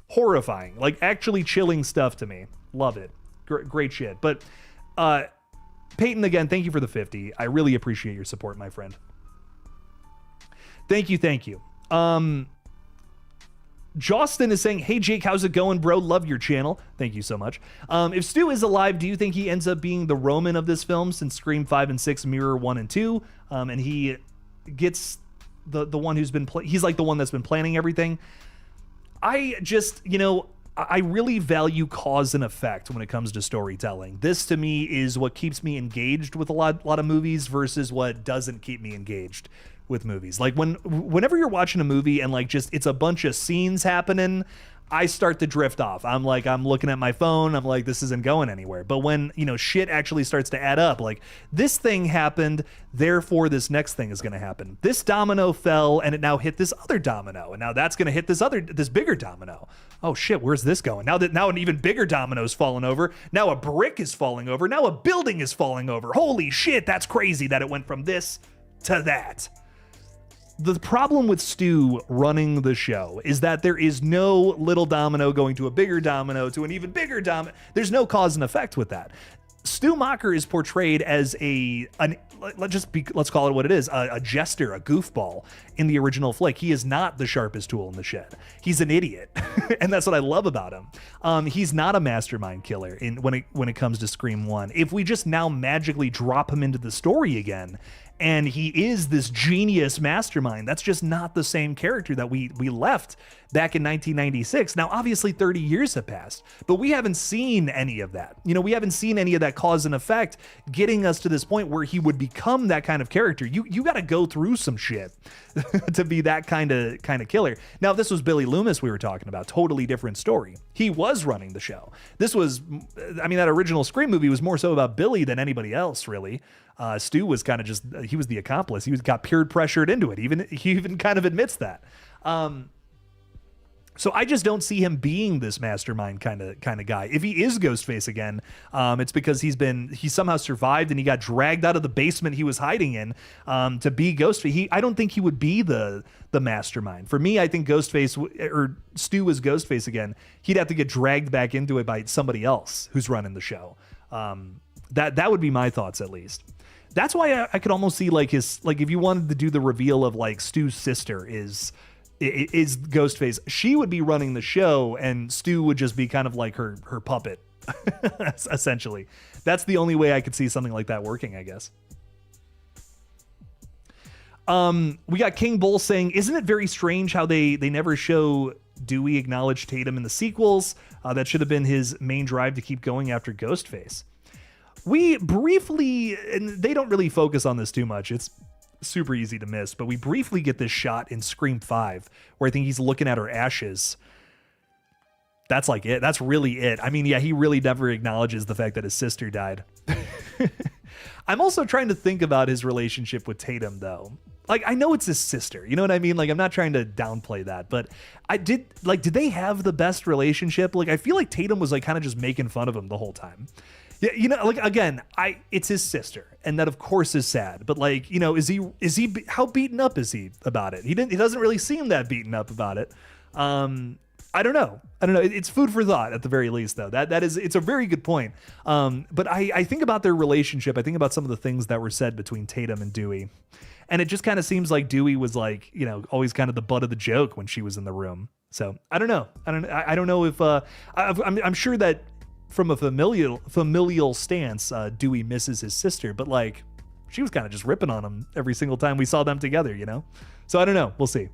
Horrifying, like actually chilling stuff to me. Love it. Great shit. But Peyton, again, thank you for the 50. I really appreciate your support, my friend. Thank you. Jostin is saying, hey, Jake, how's it going, bro? Love your channel. Thank you so much. If Stu is alive, do you think he ends up being the Roman of this film, since Scream 5 and 6 mirror 1 and 2? And he gets the one who's been, he's like the one that's been planning everything. I just, I really value cause and effect when it comes to storytelling. This, to me, is what keeps me engaged with a lot of movies versus what doesn't keep me engaged with movies. Like whenever you're watching a movie and like just it's a bunch of scenes happening, I start to drift off. I'm looking at my phone. I'm like, this isn't going anywhere. But when, shit actually starts to add up, like this thing happened, therefore this next thing is going to happen. This domino fell and it now hit this other domino. And now that's going to hit this bigger domino. Oh shit, where's this going? Now an even bigger domino is falling over. Now a brick is falling over. Now a building is falling over. Holy shit, that's crazy that it went from this to that. The problem with Stu running the show is that there is no little domino going to a bigger domino to an even bigger domino. There's no cause and effect with that. Stu Macher is portrayed as let's call it what it is, a jester, a goofball in the original flick. He is not the sharpest tool in the shed. He's an idiot, and that's what I love about him. He's not a mastermind killer when it comes to Scream 1. If we just now magically drop him into the story again, and he is this genius mastermind, that's just not the same character that we left back in 1996. Now, obviously 30 years have passed, but we haven't seen any of that. We haven't seen any of that cause and effect getting us to this point where he would become that kind of character. You got to go through some shit to be that kind of killer. Now, if this was Billy Loomis we were talking about, totally different story. He was running the show. This was, that original Scream movie was more so about Billy than anybody else, really. Stu was kind of just, he was the accomplice. He got peer pressured into it. He even kind of admits that. So I just don't see him being this mastermind kind of guy. If he is Ghostface again, it's because he somehow survived and he got dragged out of the basement he was hiding in to be Ghostface. I don't think he would be the mastermind. For me, I think Stu was Ghostface again. He'd have to get dragged back into it by somebody else who's running the show. That would be my thoughts, at least. That's why I could almost see if you wanted to do the reveal of like Stu's sister is Ghostface, she would be running the show and Stu would just be kind of like her puppet, essentially. That's the only way I could see something like that working, I guess. We got King Bull saying, isn't it very strange how they never show Dewey acknowledge Tatum in the sequels? That should have been his main drive to keep going after Ghostface. We briefly, and they don't really focus on this too much, it's super easy to miss, but we briefly get this shot in Scream 5 where I think he's looking at her ashes. That's like it. That's really it. He really never acknowledges the fact that his sister died. I'm also trying to think about his relationship with Tatum, though. Like, I know it's his sister, you know what I mean? Like, I'm not trying to downplay that, but did they have the best relationship? Like, I feel like Tatum was like kind of just making fun of him the whole time. Yeah, again, it's his sister, and that of course is sad. But is he how beaten up is he about it? He doesn't really seem that beaten up about it. I don't know. It's food for thought at the very least, though. It's a very good point. But I think about their relationship. I think about some of the things that were said between Tatum and Dewey, and it just kind of seems like Dewey was always kind of the butt of the joke when she was in the room. So I don't know. I don't know if I'm sure that. From a familial stance, Dewey misses his sister, but she was kind of just ripping on him every single time we saw them together, So I don't know. We'll see.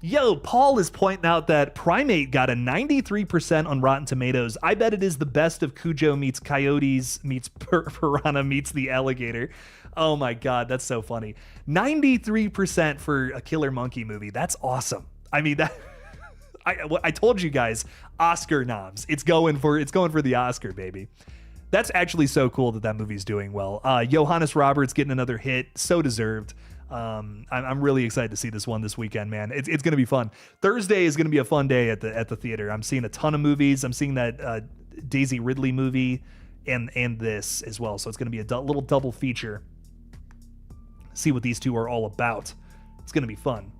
Yo, Paul is pointing out that Primate got a 93% on Rotten Tomatoes. I bet it is the best of Cujo meets Coyotes meets Piranha meets the alligator. Oh my God, that's so funny. 93% for a Killer Monkey movie. That's awesome. I told you guys, Oscar noms. It's going for the Oscar, baby. That's actually so cool that movie's doing well. Johannes Roberts getting another hit, so deserved. I'm really excited to see this one this weekend, man. It's going to be fun. Thursday is going to be a fun day at the theater. I'm seeing a ton of movies. I'm seeing that Daisy Ridley movie and this as well. So it's going to be a little double feature see what these two are all about. It's going to be fun.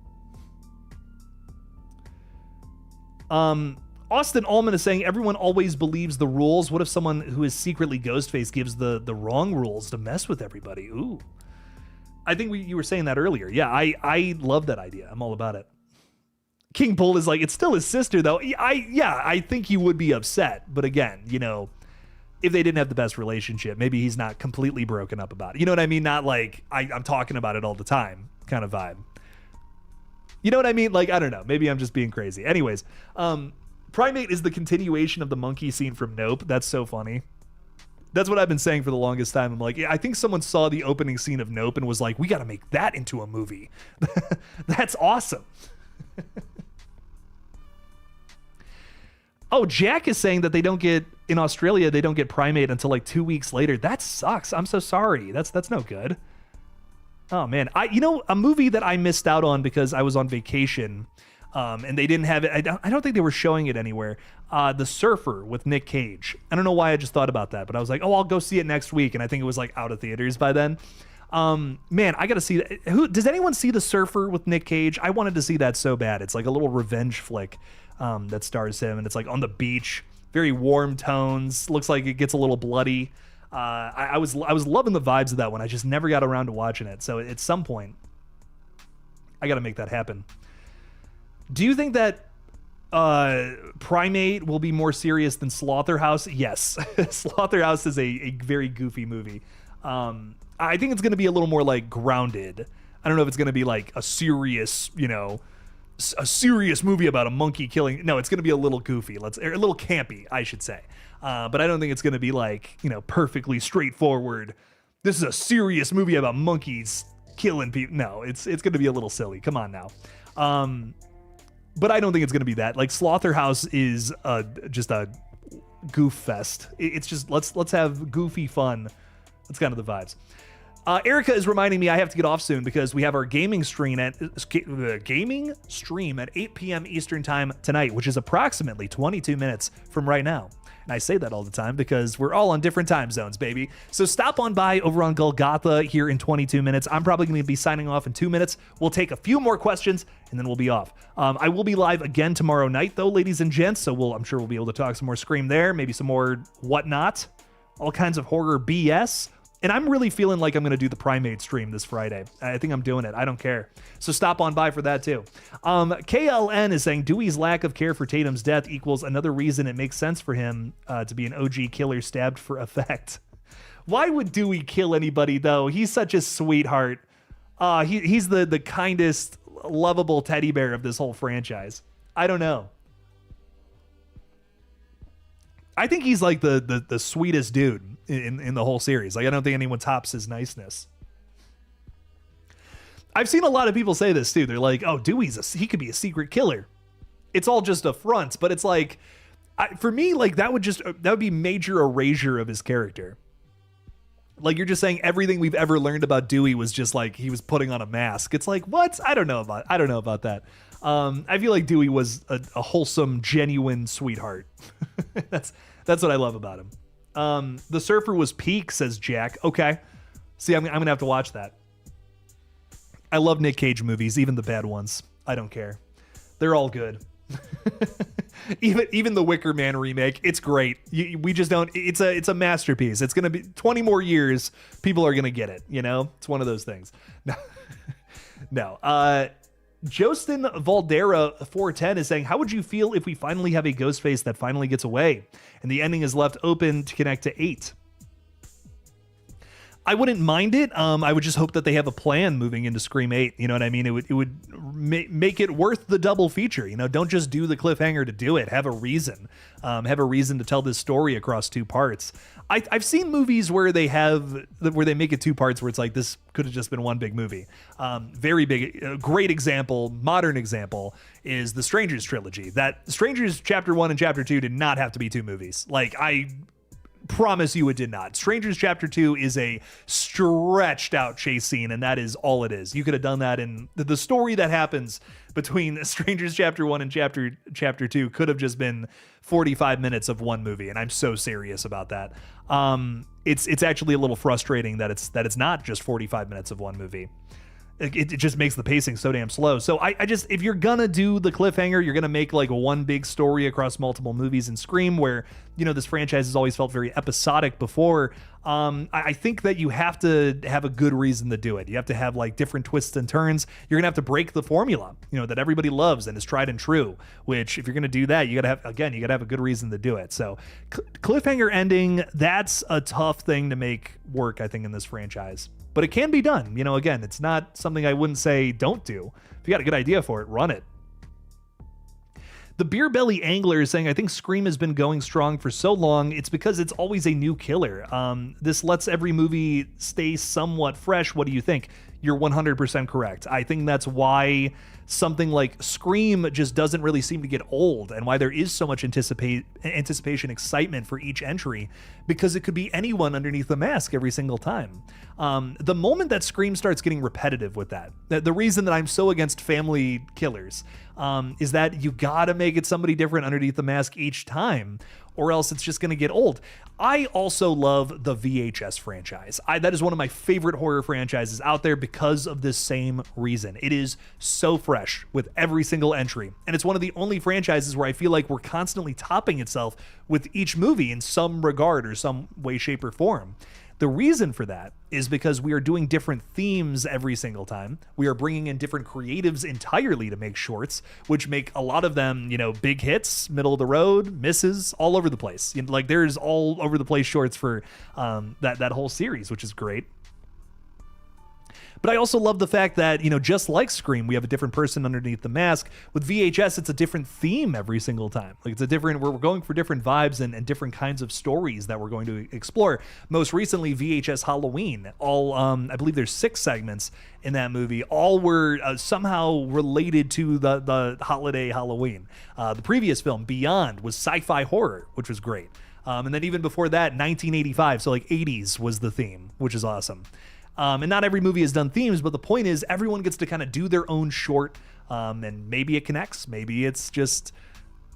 Austin Ullman is saying everyone always believes the rules. What if someone who is secretly Ghostface gives the wrong rules to mess with everybody? Ooh. I think you were saying that earlier. Yeah, I love that idea. I'm all about it. King Bull is like, it's still his sister, though. I think he would be upset. But again, you know, if they didn't have the best relationship, maybe he's not completely broken up about it. You know what I mean? Not like I'm talking about it all the time kind of vibe. You know what I mean? Like, I don't know. Maybe I'm just being crazy. Anyways, Primate is the continuation of the monkey scene from Nope. That's so funny. That's what I've been saying for the longest time. I'm like, I think someone saw the opening scene of Nope and was like, we got to make that into a movie. That's awesome. Oh, Jack is saying that in Australia, they don't get Primate until like 2 weeks later. That sucks. I'm so sorry. That's no good. Oh man. A movie that I missed out on because I was on vacation, and they didn't have it. I don't think they were showing it anywhere. The Surfer with Nick Cage. I don't know why I just thought about that, but I was like, oh, I'll go see it next week. And I think it was like out of theaters by then. Man, I got to see that. Does anyone see The Surfer with Nick Cage? I wanted to see that so bad. It's like a little revenge flick that stars him, and it's like on the beach, very warm tones. Looks like it gets a little bloody. I was loving the vibes of that one. I just never got around to watching it. So at some point, I got to make that happen. Do you think that Primate will be more serious than Slaughterhouse? Yes. Slaughterhouse is a very goofy movie. I think it's going to be a little more like grounded. I don't know if it's going to be like a serious movie about a monkey killing. No, it's going to be a little goofy. A little campy, I should say. But I don't think it's going to be like, perfectly straightforward. This is a serious movie about monkeys killing people. No, it's going to be a little silly. Come on now. But I don't think it's going to be that. Like Slaughterhouse is just a goof fest. It's just let's have goofy fun. That's kind of the vibes. Erica is reminding me I have to get off soon because we have our gaming stream at 8 p.m. Eastern time tonight, which is approximately 22 minutes from right now. And I say that all the time because we're all on different time zones, baby. So stop on by over on GullGotha here in 22 minutes. I'm probably going to be signing off in 2 minutes. We'll take a few more questions and then we'll be off. I will be live again tomorrow night, though, ladies and gents. So I'm sure we'll be able to talk some more Scream there, maybe some more whatnot, all kinds of horror BS. And I'm really feeling like I'm going to do the Primate stream this Friday. I think I'm doing it. I don't care. So stop on by for that too. KLN is saying Dewey's lack of care for Tatum's death equals another reason it makes sense for him to be an OG killer stabbed for effect. Why would Dewey kill anybody though? He's such a sweetheart. He's the kindest, lovable teddy bear of this whole franchise. I don't know. I think he's like the sweetest dude in the whole series. Like, I don't think anyone tops his niceness. I've seen a lot of people say this too. They're like, oh, he could be a secret killer. It's all just a front, but it's like, for me, like that would be major erasure of his character. Like you're just saying everything we've ever learned about Dewey was just like he was putting on a mask. It's like, what? I don't know about that. I feel like Dewey was a wholesome, genuine sweetheart. That's what I love about him. The Surfer was peak, says Jack. Okay. See, I'm going to have to watch that. I love Nick Cage movies, even the bad ones. I don't care. They're all good. even the Wicker Man remake, it's great. We just don't, it's a masterpiece. It's going to be 20 more years. People are going to get it. It's one of those things. No. Jostin Valdera 410 is saying, how would you feel if we finally have a Ghostface that finally gets away and the ending is left open to connect to 8? I wouldn't mind it. I would just hope that they have a plan moving into Scream 8. You know what I mean? It would make it worth the double feature. Don't just do the cliffhanger to do it. Have a reason. Have a reason to tell this story across 2 parts. I've seen movies where they make it 2 parts where it's like this could have just been one big movie. Very big, great example, modern example is the Strangers trilogy. That Strangers Chapter 1 and Chapter 2 did not have to be 2 movies. Like I promise you it did not. Strangers Chapter 2 is a stretched out chase scene, and that is all it is. You could have done that in the story that happens between Strangers Chapter 1 and Chapter 2 could have just been 45 minutes of one movie, and I'm so serious about that. It's actually a little frustrating that it's not just 45 minutes of one movie. It just makes the pacing so damn slow. So I just, if you're gonna do the cliffhanger, you're gonna make like one big story across multiple movies in Scream, where, you know, this franchise has always felt very episodic before. I think that you have to have a good reason to do it. You have to have like different twists and turns. You're gonna have to break the formula, you know, that everybody loves and is tried and true, which if you're gonna do that, you gotta have a good reason to do it. So cliffhanger ending, that's a tough thing to make work, I think, in this franchise. But it can be done. You know, again, it's not something I wouldn't say don't do. If you got a good idea for it, run it. The Beer Belly Angler is saying, I think Scream has been going strong for so long, it's because it's always a new killer. This lets every movie stay somewhat fresh. What do you think? You're 100% correct. I think that's why something like Scream just doesn't really seem to get old, and why there is so much anticipation, excitement for each entry, because it could be anyone underneath the mask every single time. The moment that Scream starts getting repetitive with that, the reason that I'm so against family killers is that you gotta make it somebody different underneath the mask each time, or else it's just gonna get old. I also love the VHS franchise. That is one of my favorite horror franchises out there because of this same reason. It is so fresh with every single entry, and it's one of the only franchises where I feel like we're constantly topping itself with each movie in some regard or some way, shape, or form. The reason for that is because we are doing different themes every single time. We are bringing in different creatives entirely to make shorts, which make a lot of them, you know, big hits, middle of the road, misses, all over the place. You know, like there's all over the place shorts for that whole series, which is great. But I also love the fact that, you know, just like Scream, we have a different person underneath the mask. With VHS, it's a different theme every single time. Like it's a different, we're going for different vibes and different kinds of stories that we're going to explore. Most recently, VHS Halloween, all, I believe there's 6 segments in that movie. All were somehow related to the holiday Halloween. The previous film, Beyond, was sci-fi horror, which was great. And then even before that, 1985, so like 80s was the theme, which is awesome. And not every movie has done themes, but the point is everyone gets to kind of do their own short, and maybe it connects, maybe it's just,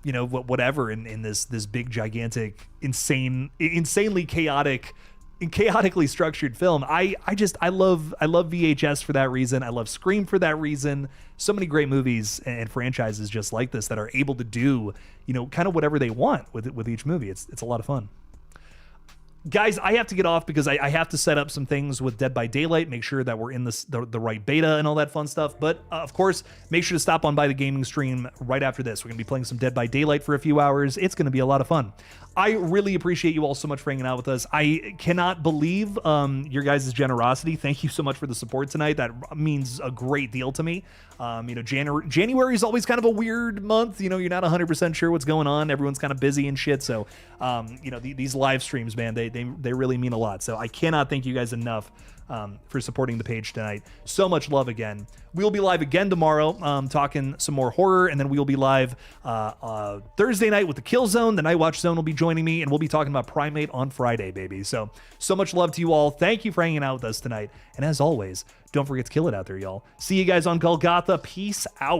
you know, whatever in this big, gigantic, insanely chaotic and chaotically structured film. I love VHS for that reason. I love Scream for that reason. So many great movies and franchises just like this that are able to do, you know, kind of whatever they want with each movie. It's a lot of fun. Guys, I have to get off because I have to set up some things with Dead by Daylight, make sure that we're in the right beta and all that fun stuff. But of course, make sure to stop on by the gaming stream right after this. We're going to be playing some Dead by Daylight for a few hours. It's going to be a lot of fun. I really appreciate you all so much for hanging out with us. I cannot believe your guys' generosity. Thank you so much for the support tonight. That means a great deal to me. You know, January is always kind of a weird month. You know, you're not 100% sure what's going on. Everyone's kind of busy and shit. So, you know, these live streams, man, they really mean a lot. So I cannot thank you guys enough for supporting the page tonight. So much love again. We'll be live again tomorrow, talking some more horror, and then we'll be live Thursday night with the Kill Zone. The Night Watch Zone will be joining me, and we'll be talking about Primate on Friday, baby. So much love to you all. Thank you for hanging out with us tonight. And as always, don't forget to kill it out there, y'all. See you guys on GullGotha. Peace out.